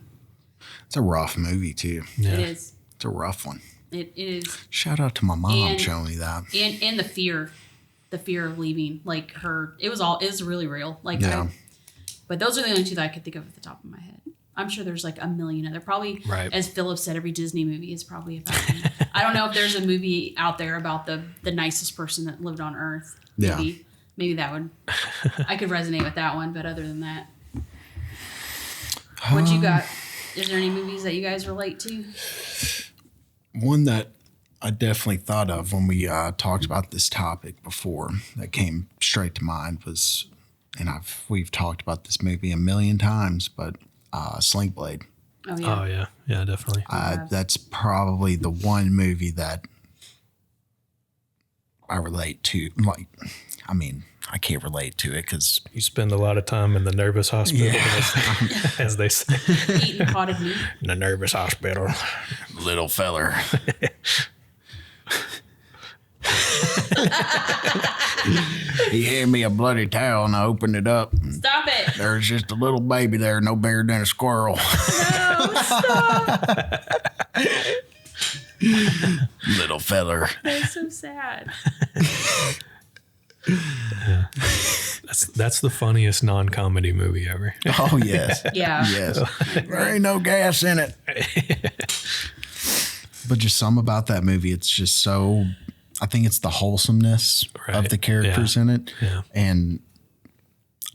It's a rough movie too. Yeah. It is. It's a rough one. It is. Shout out to my mom And- showing me that. And the fear of leaving, like her, it was really real. Like, Yeah. but those are the only two that I could think of at the top of my head. I'm sure there's like a million other, probably, Right. as Philip said, every Disney movie is probably about me. I don't know if there's a movie out there about the nicest person that lived on Earth. Maybe, maybe that would, I could resonate with that one. But other than that, what you got? Is there any movies that you guys relate to? One that I definitely thought of when we talked about this topic before that came straight to mind was, and we've talked about this movie a million times, but Sling Blade. Oh yeah. Oh yeah, yeah, definitely. That's probably the one movie that I relate to. Like, I mean, I can't relate to it because You spend a lot of time in the nervous hospital, as they say. Eating potted meat. In the nervous hospital. little feller. He handed me a bloody towel and I opened it up. Stop it. There's just a little baby there, no bigger than a squirrel. No, stop. Little feller. That's so sad. That's the funniest non-comedy movie ever. Oh, yes. Yeah. Yes. There ain't no gas in it. But just something about that movie, it's just so, I think it's the wholesomeness of the characters in it. Yeah. And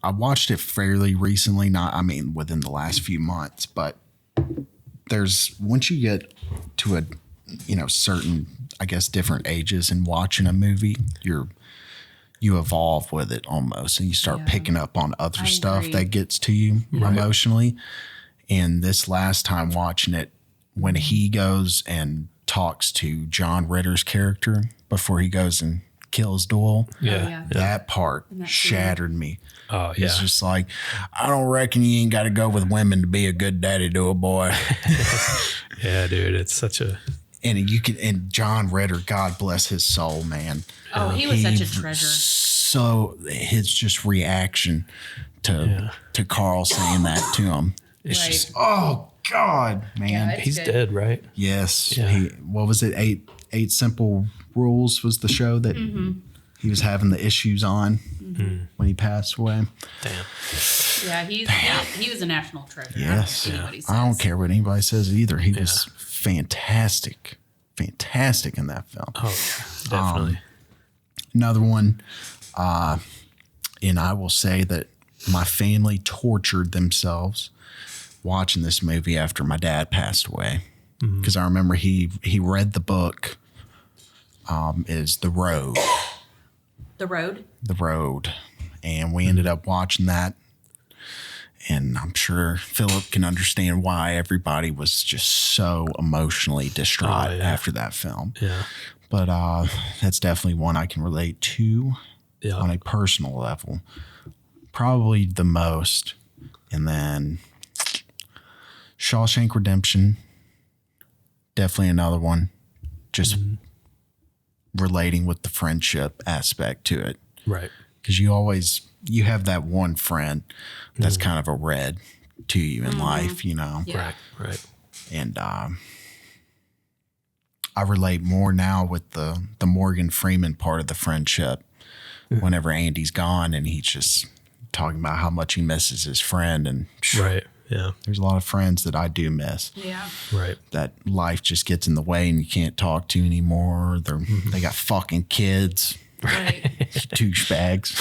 I watched it fairly recently, within the last few months, but once you get to a, certain, I guess, different ages and watching a movie, you evolve with it almost, and you start picking up on other stuff that gets to you emotionally. And this last time watching it, when he goes and talks to John Ritter's character before he goes and kills Doyle, yeah. that part that shattered me. Oh yeah. It's just like, I don't reckon you ain't got to go with women to be a good daddy to a boy. Yeah, dude. It's such a. And John Ritter, God bless his soul, man. Oh, he was such a treasure. So his just reaction to Carl saying that to him, it's Right. just, oh God, man. Yeah, it's He's good. dead, right? Yes. Yeah. What was it? Eight Simple Rules was the show that he was having the issues on when he passed away. Damn. Yeah, he was a national treasure. Yes. I don't care what anybody I don't says. care what anybody says either. He was fantastic in that film. Oh yeah, definitely. Another one, and I will say that my family tortured themselves watching this movie after my dad passed away, because I remember he read the book. Is The Road. The Road. The Road, and we ended up watching that. And I'm sure Philip can understand why everybody was just so emotionally distraught after that film. Yeah. But that's definitely one I can relate to Yeah. on a personal level. Probably the most. And then Shawshank Redemption. Definitely another one. Just relating with the friendship aspect to it. Right. Because you have that one friend that's kind of a red to you in life, Yeah. Right. And I relate more now with the Morgan Freeman part of the friendship. Whenever Andy's gone and he's just talking about how much he misses his friend, and Right. Yeah. there's a lot of friends that I do miss. Yeah. Right. That life just gets in the way and you can't talk to anymore. They got fucking kids. Right. Douchebags.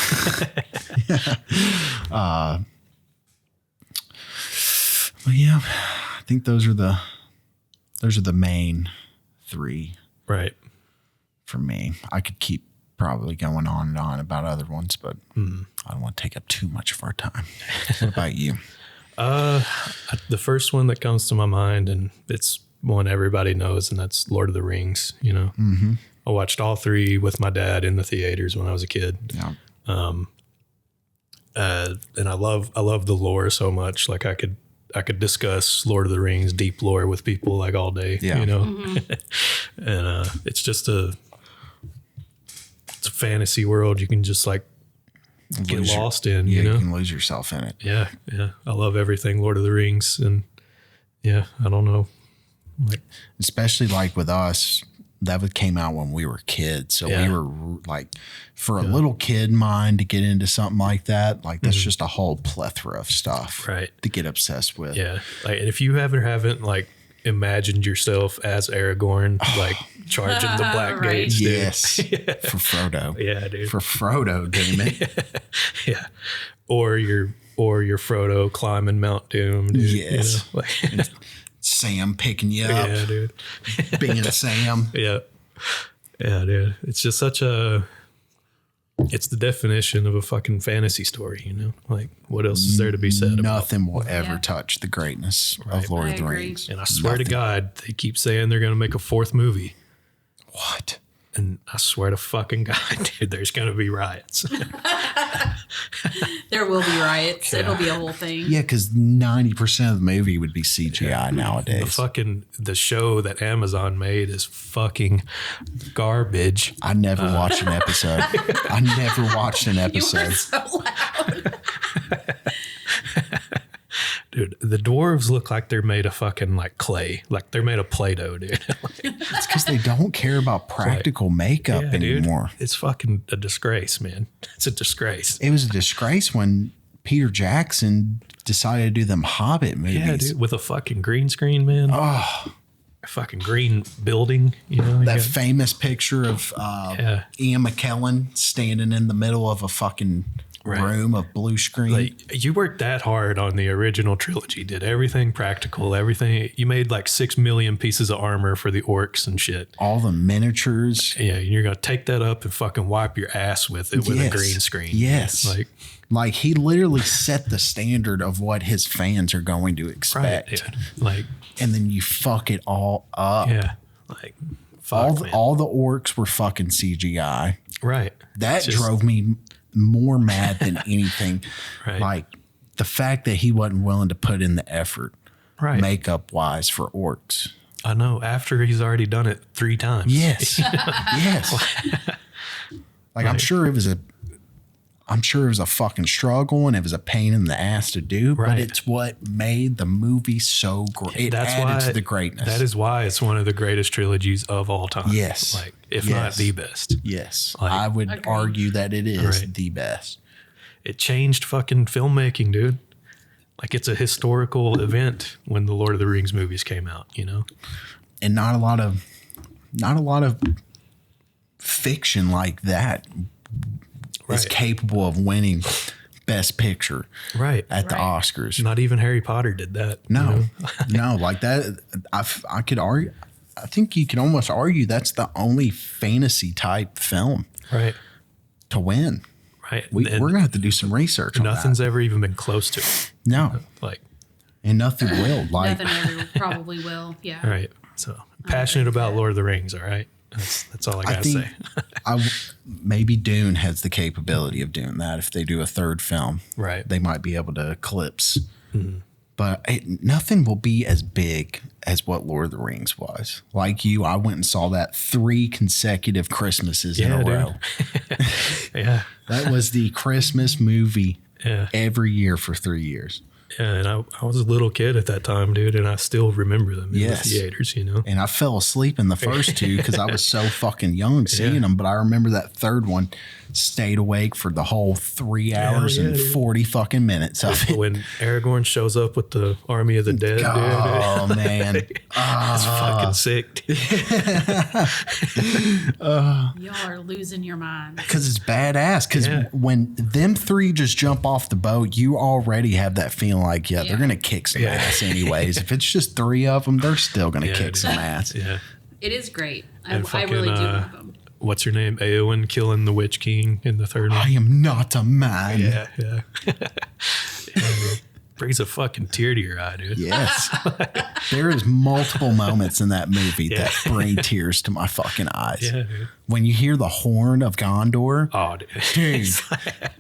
But yeah, I think those are the main three Right. for me. I could keep probably going on and on about other ones, but I don't want to take up too much of our time. What about you? The first one that comes to my mind, and it's one everybody knows, and that's Lord of the Rings. I watched all three with my dad in the theaters when I was a kid. Yeah. And I love the lore so much. Like I could discuss Lord of the Rings deep lore with people like all day. Yeah. And it's just it's a fantasy world. You can just like get lost in. Yeah, you know, you can lose yourself in it. Yeah, yeah. I love everything Lord of the Rings, and yeah, I don't know, like especially like with us, that came out when we were kids, so we were like, for a little kid mind to get into something like that, like that's just a whole plethora of stuff, right, to get obsessed with. Yeah, like, and if you haven't like imagined yourself as Aragorn, like charging the Black Right. Gates, dude. Yes, for Frodo. Yeah, dude. For Frodo, damn it. Yeah, or your Frodo climbing Mount Doom, dude. Yes. You know? Like, Sam picking you up. yeah, dude. Being Sam. Yeah, yeah, dude. It's just such a. It's the definition of a fucking fantasy story, you know? Like, what else is there to be said about? Nothing will ever touch the greatness of Lord of the agree. Rings. And I swear to God, they keep saying they're going to make a fourth movie. What? And I swear to fucking God, dude, there's going to be riots. There will be riots. It'll be a whole thing. Yeah, because 90% of the movie would be CGI nowadays. The show that Amazon made is fucking garbage. I never watched an episode. I never watched an You were episode. so loud. Dude, the dwarves look like they're made of fucking like clay. Like they're made of Play-Doh, dude. It's because they don't care about practical makeup anymore. Dude, it's fucking a disgrace, man. It's a disgrace. It was a disgrace when Peter Jackson decided to do them Hobbit movies. Yeah, dude, with a fucking green screen, man. Oh, A fucking green building, you know. that famous picture of Ian McKellen standing in the middle of a fucking room of blue screen. Like, you worked that hard on the original trilogy, did everything practical, everything. You made like 6 million pieces of armor for the orcs and shit. All the miniatures. Yeah, and you're gonna take that up and fucking wipe your ass with it with a green screen. Yes. Like he literally set the standard of what his fans are going to expect. right, dude. Like, And then you fuck it all up. yeah, like fuck, man. All the orcs were fucking CGI. Right. That It's just- drove me more mad than anything. Right. Like the fact that he wasn't willing to put in the effort, Right. makeup wise, for orcs. I know. After he's already done it 3 times. Yes. Yes. Like I'm sure it was a fucking struggle and it was a pain in the ass to do, but Right. it's what made the movie so great. It added to the greatness. That is why it's one of the greatest trilogies of all time. Yes. Like, if not the best. Yes. Like- I would Agreed. argue that it is Right. the best. It changed fucking filmmaking, dude. Like, it's a historical event when the Lord of the Rings movies came out, you know? And not a lot of fiction like that is Right. capable of winning Best Picture Right. at the Right. Oscars. Not even Harry Potter did that. you No, know? no, like that. I could argue. I think you could almost argue that's the only fantasy type film Right. to win. Right. We're And gonna have to do some research on nothing's that. ever even been close to it. No, Like, and nothing will. Like Nothing ever probably will. Yeah. all right. So, passionate about Lord of the Rings, all right? That's all I I got to think say. maybe Dune has the capability of doing that. If they do a third film, Right. they might be able to eclipse. Mm-hmm. But nothing will be as big as what Lord of the Rings was. Like you, I went and saw that 3 consecutive Christmases in a Yeah, dude. row. Yeah. That was the Christmas movie Yeah. every year for 3 years. Yeah, and I was a little kid at that time, dude, and I still remember them in Yes. the theaters, you know? And I fell asleep in the first 2 because I was so fucking young seeing them. But I remember that third one, stayed awake for the whole 3 hours and dude. 40 fucking minutes of it. When Aragorn shows up with the army of the dead, dude. Oh, man. It's fucking sick, dude. Y'all are losing your mind. Because it's badass. Because Yeah. when them 3 just jump off the boat, you already have that feeling like, they're Yeah. going to kick some Yeah. ass anyways. If it's just 3 of them, they're still going to Yeah, kick dude. some ass. Yeah. It is great. I And really do fucking, love them. What's her name? Eowyn killing the Witch King in the third I one. am not a man. Yeah, yeah. Yeah, dude. Brings a fucking tear to your eye, dude. Yes. There is multiple moments in that movie Yeah. that bring tears to my fucking eyes. Yeah, dude. When you hear the horn of Gondor, Oh, dude. dude,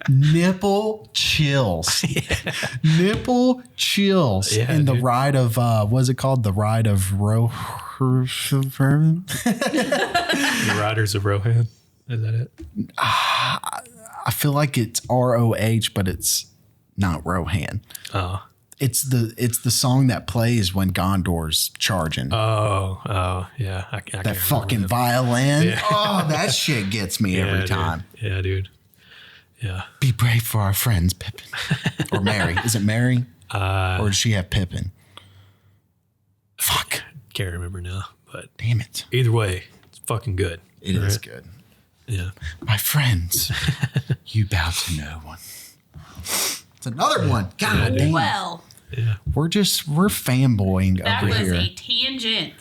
nipple chills. Nipple chills. Yeah, in the dude. ride of, what's it called? The ride of The Riders of Rohan. Is that it? I feel like it's ROH, but it's not Rohan. Oh. It's the song that plays when Gondor's charging. Oh, yeah. I that fucking violin. Yeah. Oh, that shit gets me every time. Dude. Yeah, dude. Yeah. Be brave for our friends, Pippin. Or Mary. Is it Mary? Or does she have Pippin? Fuck. Can't remember now, but damn it. Either way, it's fucking good. It is good. Yeah. My friends, you bow to no one. It's another one. God damn. Well. Yeah. We're fanboying That over was here. a tangent.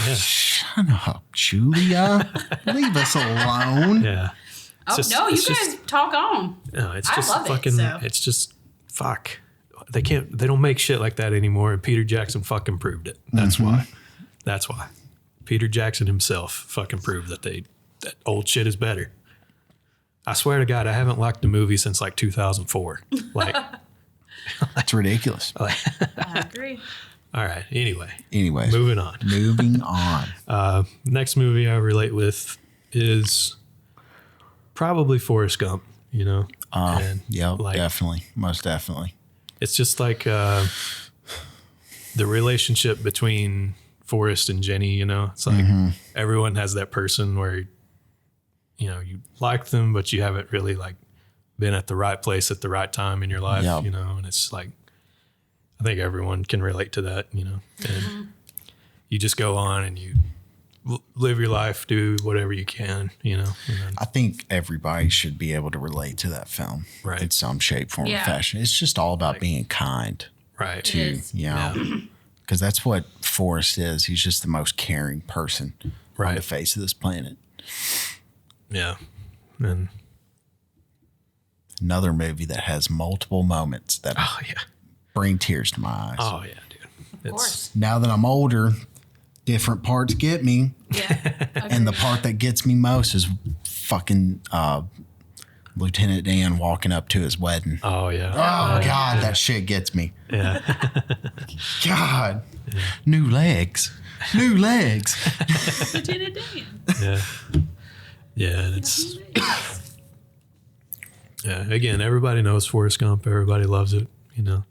Yeah. Shut up, Julia. Leave us alone. Yeah. No, you guys talk on. No, it's I just love fucking. it, so. It's just fuck. They don't make shit like that anymore. And Peter Jackson fucking proved it. That's why. That's why. Peter Jackson himself fucking proved that old shit is better. I swear to God, I haven't liked the movie since like 2004. Like, that's ridiculous. I agree. All right. Anyways, moving on. Next movie I relate with is probably Forrest Gump. You know. Yeah, like, definitely, most definitely. It's just like the relationship between Forrest and Jenny. You know, it's like everyone has that person where, you know, you like them, but you haven't really like been at the right place at the right time in your life, you know, and it's like, I think everyone can relate to that, you know, and you just go on and you live your life, do whatever you can, you know. I think everybody should be able to relate to that film in some shape, form, or fashion. It's just all about being kind to, you know, because that's what Forrest is. He's just the most caring person on the face of this planet. Yeah. And another movie that has multiple moments that bring tears to my eyes. Oh, yeah, dude. Of course. Now that I'm older, different parts get me. Yeah. And the part that gets me most is fucking Lieutenant Dan walking up to his wedding. Oh, yeah. Oh, God, that shit gets me. Yeah. God. Yeah. New legs. Lieutenant Dan. Yeah. Yeah, it's again, everybody knows Forrest Gump. Everybody loves it, you know.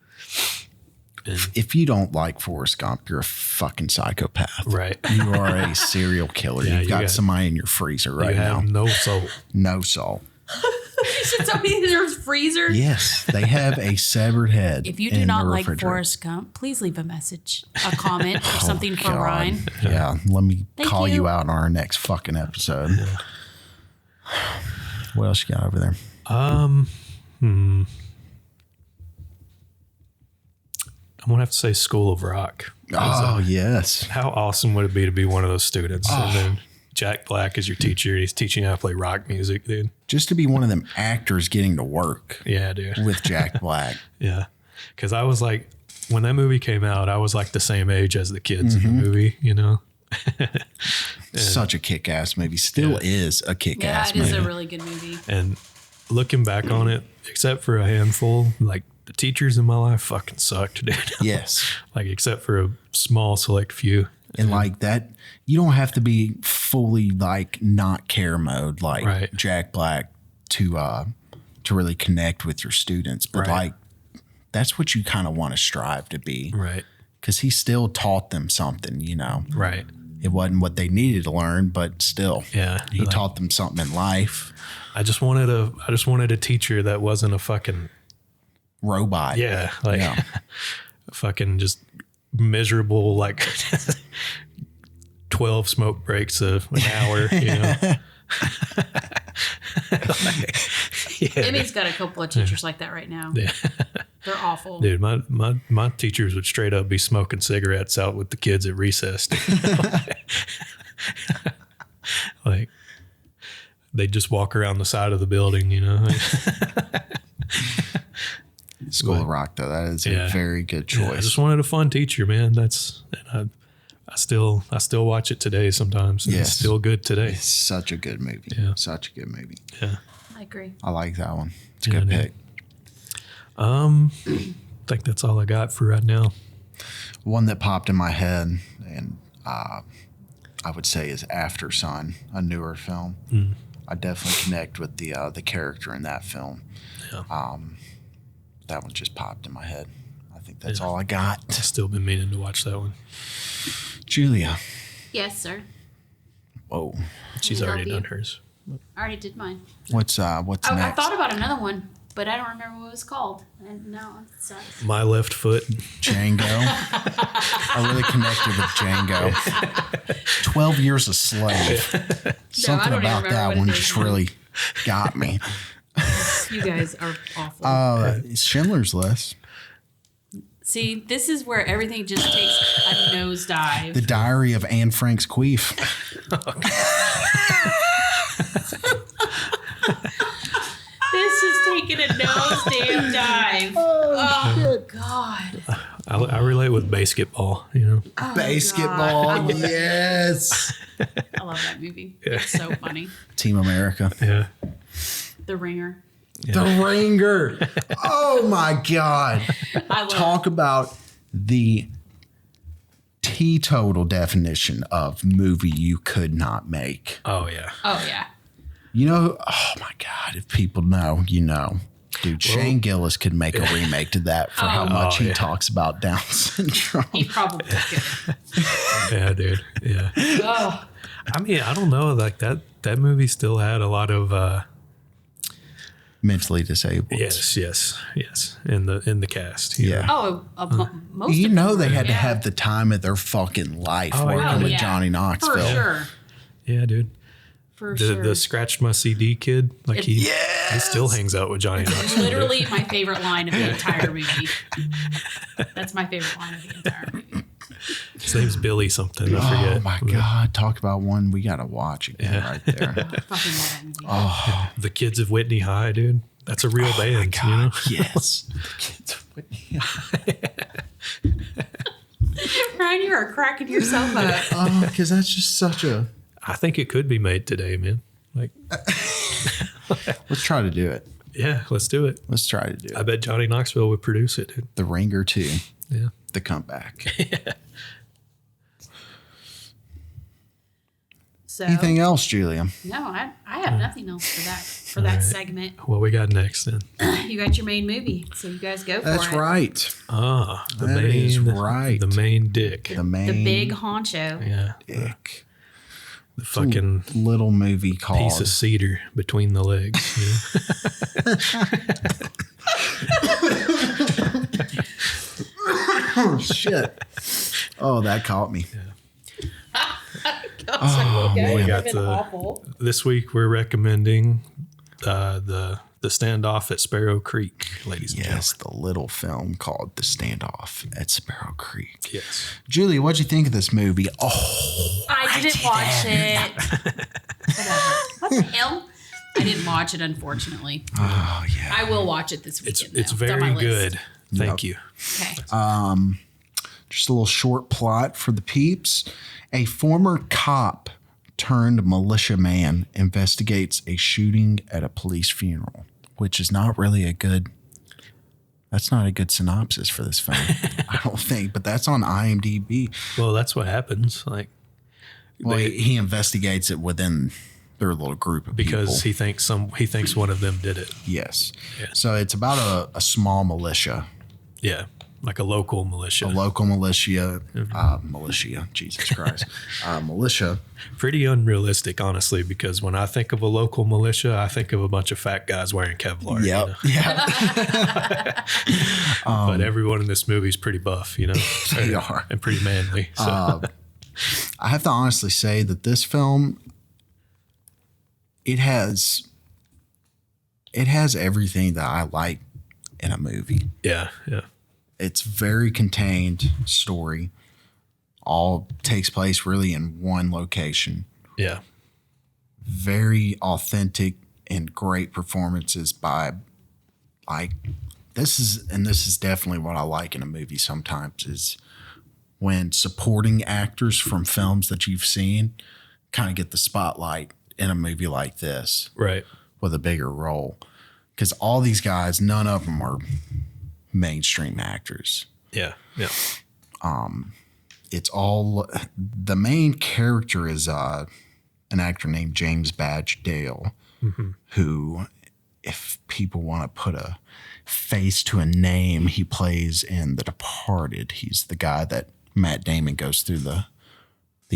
And if you don't like Forrest Gump, you're a fucking psychopath. Right. You are a serial killer. You've got somebody in your freezer right now. No soul. No soul. You should tell me there's freezer. Yes, they have a severed head. If you do not like Forrest Gump, please leave a message, a comment, or something for Ryan. Yeah, let me call you out on our next fucking episode. Yeah. What else you got over there? I'm gonna have to say School of Rock. Oh, yes. How awesome would it be to be one of those students? And then Jack Black is your teacher. He's teaching you how to play rock music, dude. Just to be one of them actors getting to work. Yeah, dude. With Jack Black. Yeah. Because I was like, when that movie came out, I was like the same age as the kids in the movie, you know? Such a kick-ass movie. Still is a kick-ass movie. Yeah, it is a really good movie. And looking back on it, except for a handful, like the teachers in my life fucking sucked, dude. Yes. Like except for a small select few. And like that, you don't have to be fully like not care mode like Jack Black to really connect with your students. But like that's what you kind of want to strive to be. Right. Because he still taught them something, you know. Right. It wasn't what they needed to learn, but still. Yeah. He taught them something in life. I just wanted a teacher that wasn't a fucking robot. Yeah. Like fucking just miserable, like 12 smoke breaks an hour, you know. Emmy's got a couple of teachers like that right now. Yeah. They're awful. Dude, my teachers would straight up be smoking cigarettes out with the kids at recess. Like they'd just walk around the side of the building, you know. School of Rock, though, that is a very good choice. Yeah, I just wanted a fun teacher, man. I still watch it today sometimes. It's still good today. It's such a good movie. Yeah. Such a good movie. Yeah. I agree. I like that one. It's a good pick. I think that's all I got for right now. One that popped in my head, and I would say is After Sun, a newer film. I definitely connect with the character in that film. Yeah. That one just popped in my head. I think that's all I got. I've still been meaning to watch that one. Julia. Yes, sir. Whoa. She's Can I already help you? done hers. I already did mine. What's I next? thought about another one, but I don't remember what it was called. And now it sucks. My Left Foot. Django. I really connected with Django. 12 Years a Slave. Something don't even about remember that what one it is. just really got me. You guys are awful. Schindler's List. See, this is where everything just takes a nosedive. The Diary of Anne Frank's Queef. This is taking a nose damn dive. Oh God. I relate with basketball, you know. Oh, Basketball. God. Yes. I love that movie. It's so funny. Team America. Yeah. The Ringer. The Ringer. Oh my God. I love Talk about the teetotal definition of movie you could not make. Oh yeah. Oh yeah. You know, oh my God, if people know, you know. Dude, Shane Gillis could make a remake to that for how much he talks about Down syndrome. He probably could. Yeah, dude. Yeah. Oh. I mean, I don't know. Like that movie still had a lot of Mentally disabled. yes, in the cast. you Yeah. know. Oh, most You of know them they were, had to yeah. have the time of their fucking life Oh, working yeah. with yeah. Johnny Knoxville. For sure. Yeah, dude. For The sure. scratched my CD kid, like he still hangs out with Johnny Knoxville. Literally my favorite line of the entire movie. That's my favorite line of the entire movie. His name's Billy something. I forget. Oh my God. Talk about one we got to watch again right there. I fucking love that movie. Oh, The Kids of Whitney High, dude. That's a real band, you know? yes. Ryan, you are cracking yourself up. Oh, because that's just such a. I think it could be made today, man. Like, Let's try to do it. yeah, let's do it. Let's try to do I it. bet Johnny Knoxville would produce it, dude. The Ringer 2, Yeah. The Comeback. So Anything else, Julia? no, I have nothing else for that segment. What we got next then? You got your main movie, so you guys go for That's it. right. The That main is right. The main dick. The main The big honcho. Yeah. dick. The fucking Little movie called. piece of cedar between the legs. Oh, shit. Oh, that caught me. Okay, we you've got been the- awful. This week we're recommending the Standoff at Sparrow Creek, ladies and Yes, the little film called The Standoff at Sparrow Creek. gentlemen. Yes. Julia, what'd you think of this movie? Oh, I didn't watch it. Whatever. What the hell? I didn't watch it, unfortunately. oh yeah. I will watch it this It's weekend. it's though. on my very list. good. Thank you. Okay. Just a little short plot for the peeps. A former cop turned militiaman investigates a shooting at a police funeral, which is not really that's not a good synopsis for this film. I don't think, but that's on IMDb. Well, that's what happens. Like Well, he investigates it within their little group of because people. he thinks one of them did it. Yes. Yeah. So it's about a small militia, Yeah. Like a local militia. a local militia, Jesus Christ, militia. Pretty unrealistic, honestly, because when I think of a local militia, I think of a bunch of fat guys wearing Kevlar. you Yep. know? Yeah. But everyone in this movie is pretty buff, you know? They are. And pretty manly. So I have to honestly say that this film, it has everything that I like in a movie. yeah. It's very contained story. All takes place really in one location. Yeah. Very authentic and great performances by this is definitely what I like in a movie sometimes is when supporting actors from films that you've seen kind of get the spotlight in a movie like this Right. with a bigger role. Because all these guys, none of them are mainstream actors. Yeah. Yeah. It's all the main character is an an actor named James Badge Dale, who, if people want to put a face to a name, he plays in The Departed. He's the guy that Matt Damon goes through the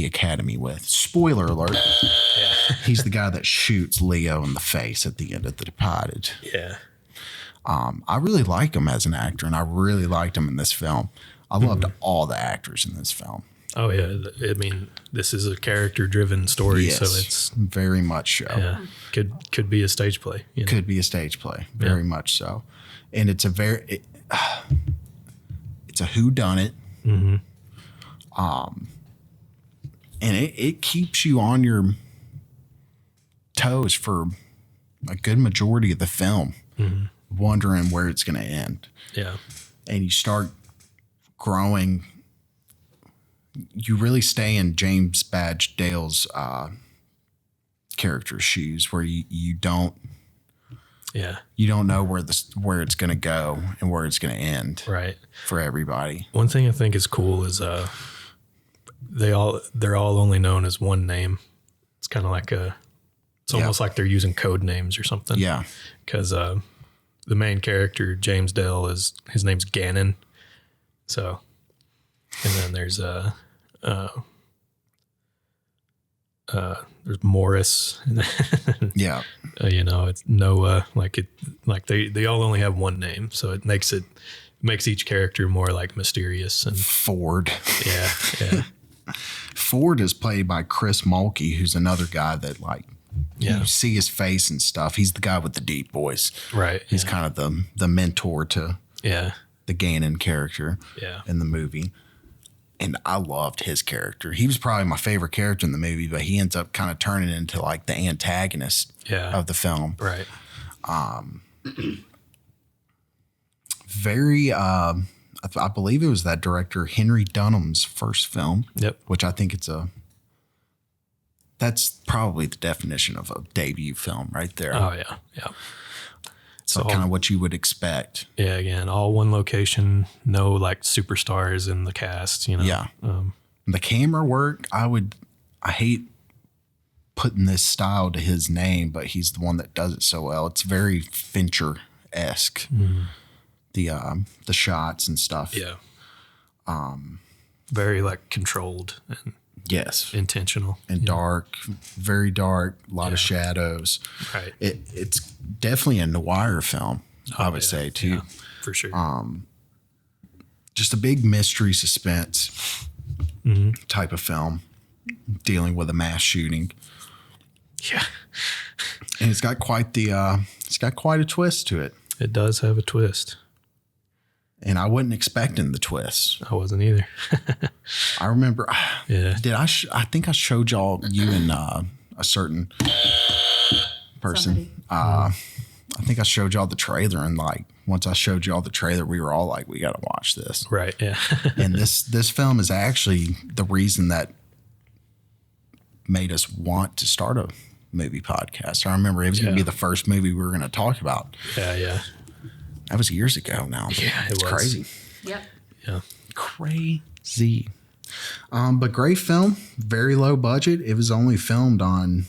academy with. Spoiler alert. Yeah. He's the guy that shoots Leo in the face at the end of The Departed. Yeah. I really like him as an actor, and I really liked him in this film. I loved all the actors in this film. Oh yeah, I mean, this is a character-driven story, Yes, so it's very much so. yeah, could be a stage play. You know? Could be a stage play, very much so. And it's a it's a whodunit. And it keeps you on your toes for a good majority of the film, wondering where it's going to end. Yeah. And you start growing. You really stay in James Badge Dale's character's shoes, where you don't know where it's going to go and where it's going to end. Right. For everybody. One thing I think is cool is they're all only known as one name. It's kind of like it's almost like they're using code names or something. Yeah. Because the main character, James Dale, his name's Gannon. So, and then there's Morris. Yeah. It's Noah. They all only have one name, so it makes each character more like mysterious and Ford. Yeah. Ford is played by Chris Mulkey, who's another guy that you see his face and stuff. He's the guy with the deep voice. Right. He's kind of the mentor to the Gannon character in the movie. And I loved his character. He was probably my favorite character in the movie, but he ends up kind of turning into like the antagonist of the film. Right. Very, I believe it was that director Henry Dunham's first film. Yep. Which I think that's probably the definition of a debut film right there. Oh yeah. Yeah. So kind of what you would expect. Yeah. Again, all one location, no like superstars in the cast, Yeah. The camera work, I hate putting this style to his name, but he's the one that does it so well. It's very Fincher-esque. The shots and stuff. Yeah. Very like controlled and yes, intentional and dark, very dark, a lot of shadows. Right. It's definitely a noir film, I would say too. Yeah, for sure. Just a big mystery suspense type of film dealing with a mass shooting. Yeah. And it's got quite a twist to it. It does have a twist. And I wasn't expecting the twist. I wasn't either. I remember. Yeah. I think I showed you and a certain person. I think I showed y'all the trailer, and once I showed y'all the trailer, we were all like, "We got to watch this." Right. Yeah. And this film is actually the reason that made us want to start a movie podcast. I remember it was going to be the first movie we were going to talk about. Yeah. Yeah. That was years ago now. Yeah, it's crazy. Yep. Yeah. Crazy. But great film. Very low budget. It was only filmed on.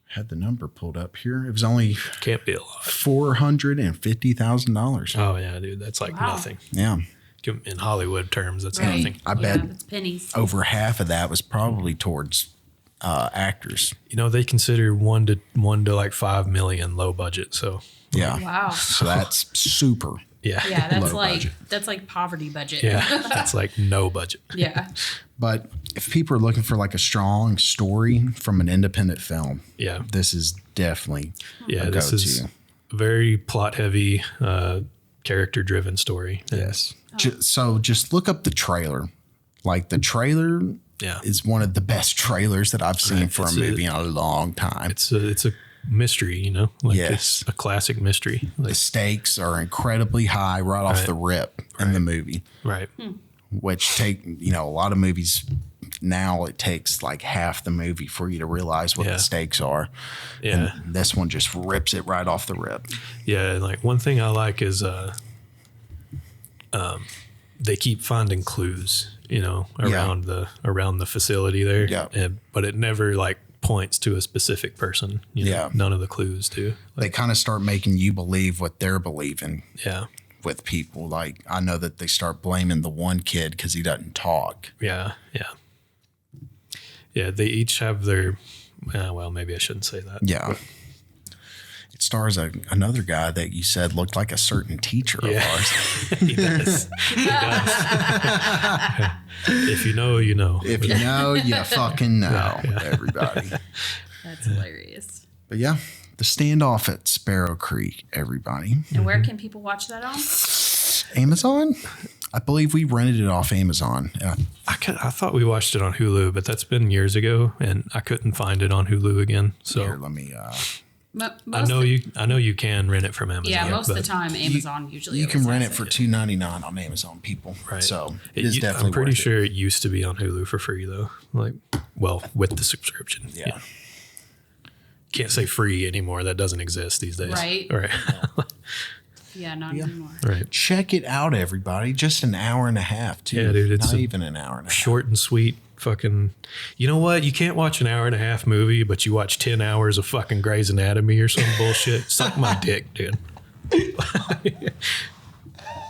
Had the number pulled up here. It was only Can't be a lot. $450,000. Oh yeah, dude, that's like nothing. Yeah. In Hollywood terms, that's Right. nothing. I bet it's pennies. over half of that was probably towards actors. They consider one to like 5 million low budget. So Yeah. Wow. So that's super. yeah. Yeah, that's Low like budget. that's like poverty budget. Yeah. That's like no budget. Yeah. But if people are looking for like a strong story from an independent film, Yeah. this is definitely Yeah. a This go-to. is a very plot heavy, character driven story. Yes. So just look up the trailer. Like the trailer Yeah. is one of the best trailers that I've seen for a movie in a long time. It's a mystery, like Yes. it's a classic mystery. The stakes are incredibly high right off the rip in the movie, Right. which take, a lot of movies now it takes like half the movie for you to realize what the stakes are. Yeah. And this one just rips it right off the rip. Yeah. Like one thing I like is, they keep finding clues around the facility there. Yeah. But it never like points to a specific person. None of the clues do. They kind of start making you believe what they're believing. Yeah. With people, like I know that they start blaming the one kid because he doesn't talk. Yeah. They each have their. Well, maybe I shouldn't say that. Yeah. It stars another guy that you said looked like a certain teacher of ours. He does. He does. If you know, you know. If you know, you fucking know, everybody. That's hilarious. But yeah, the Standoff at Sparrow Creek, everybody. And where can people watch that on? Amazon? I believe we rented it off Amazon. I thought we watched it on Hulu, but that's been years ago, and I couldn't find it on Hulu again. So Here, let me. I know you can rent it from Amazon. Yeah, most of the time Amazon usually. You can rent it for $2.99 on Amazon, people. Right. So it is definitely. I'm pretty worth sure it used to be on Hulu for free though. With the subscription. Yeah. Can't say free anymore. That doesn't exist these days. Right. Right. Yeah, not anymore. Right. Check it out, everybody. Just an hour and a half, too. Yeah, dude. It's not even an hour and a half. Short and sweet. Fucking. You know what? You can't watch an hour and a half movie, but you watch 10 hours of fucking Grey's Anatomy or some bullshit. Suck my dick, dude.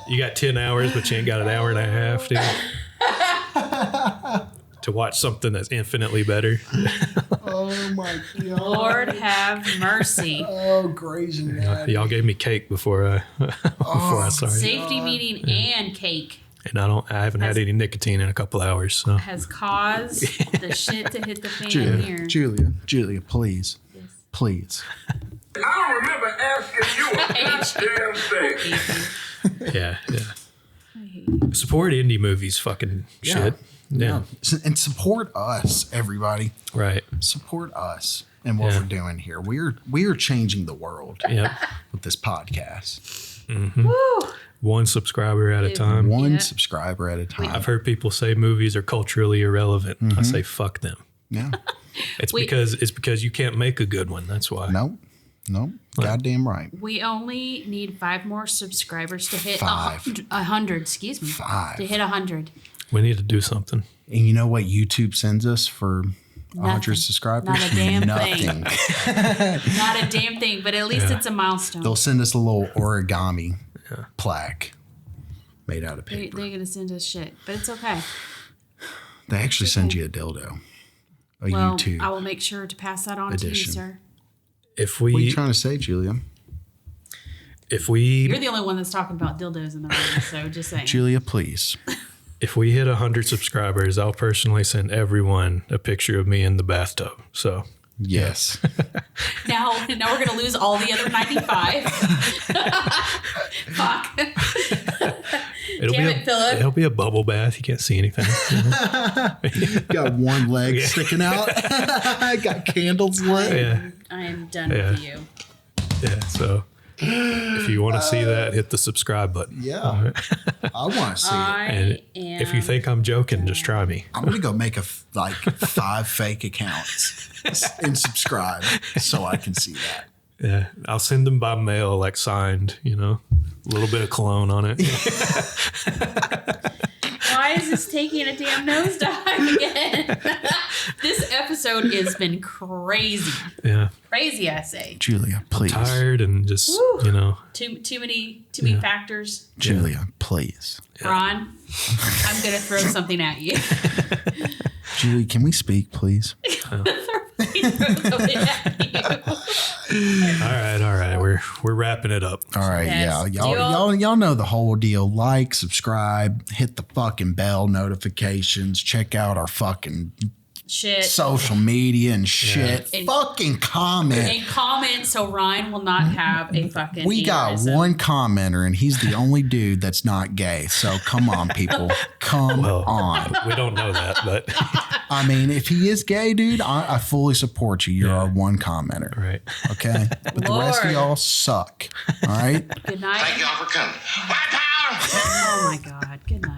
You got 10 hours, but you ain't got an hour and a half, dude. To watch something that's infinitely better. Oh my God. Lord have mercy. Oh, Grey's Anatomy. Y'all gave me cake before I started. Safety meeting and cake And I haven't had any nicotine in a couple hours. So has caused the shit to hit the fan here. Julia, please. Yes. Please. I don't remember asking you a goddamn thing. yeah. Support indie movies, fucking shit. Yeah. And support us, everybody. Right. Support us and what we're doing here. We're changing the world with this podcast. Mm-hmm. One subscriber at a time. One subscriber at a time. I've heard people say movies are culturally irrelevant. Mm-hmm. I say fuck them. Yeah. It's because you can't make a good one. That's why. Nope. Goddamn right. We only need 5 more subscribers to hit 5. 100. Excuse me. 5. To hit 100. We need to do something. And you know what YouTube sends us for 100 subscribers? Not a damn Nothing. thing. Not a damn thing, but at least it's a milestone. They'll send us a little origami plaque made out of paper. They're going to send us shit, but it's okay. They actually send you a dildo. YouTube. I will make sure to pass that on edition. to you, sir. What are you trying to say, Julia? You're the only one that's talking about dildos in the room, so just saying. Julia, please. If we hit 100 subscribers, I'll personally send everyone a picture of me in the bathtub. So yes. Now we're gonna lose all the other 95. Fuck. Philip. It'll be a bubble bath. You can't see anything. Got one leg sticking out. Got candles lit. Yeah. I am done with you. Yeah. So if you want to see that, hit the subscribe button. Yeah. I want to see it. And if you think I'm joking, just try me. I'm going to go make 5 fake accounts and subscribe so I can see that. Yeah. I'll send them by mail, like signed, a little bit of cologne on it. Why is this taking a damn nosedive again? This episode has been crazy. Yeah. Crazy, I say. Julia, please. I'm tired and just, Too many factors. Julia, please. Ron, I'm going to throw something at you. Julie, can we speak, please? Throw something at you. All right. We're wrapping it up. All right, Yes. y'all know the whole deal. Like, subscribe, hit the fucking bell notifications, check out our fucking Shit. social media and shit. And- fucking comment. And comment so Ryan will not have a fucking We got aneurysm. one commenter, and he's the only dude that's not gay. So come on, people. Come on. We don't know that, but I mean, if he is gay, dude, I fully support you. You're our one commenter. right. Okay? But the rest of Lord. y'all suck. All right? Good night. Thank y'all for coming. White power! Oh my God. Good night.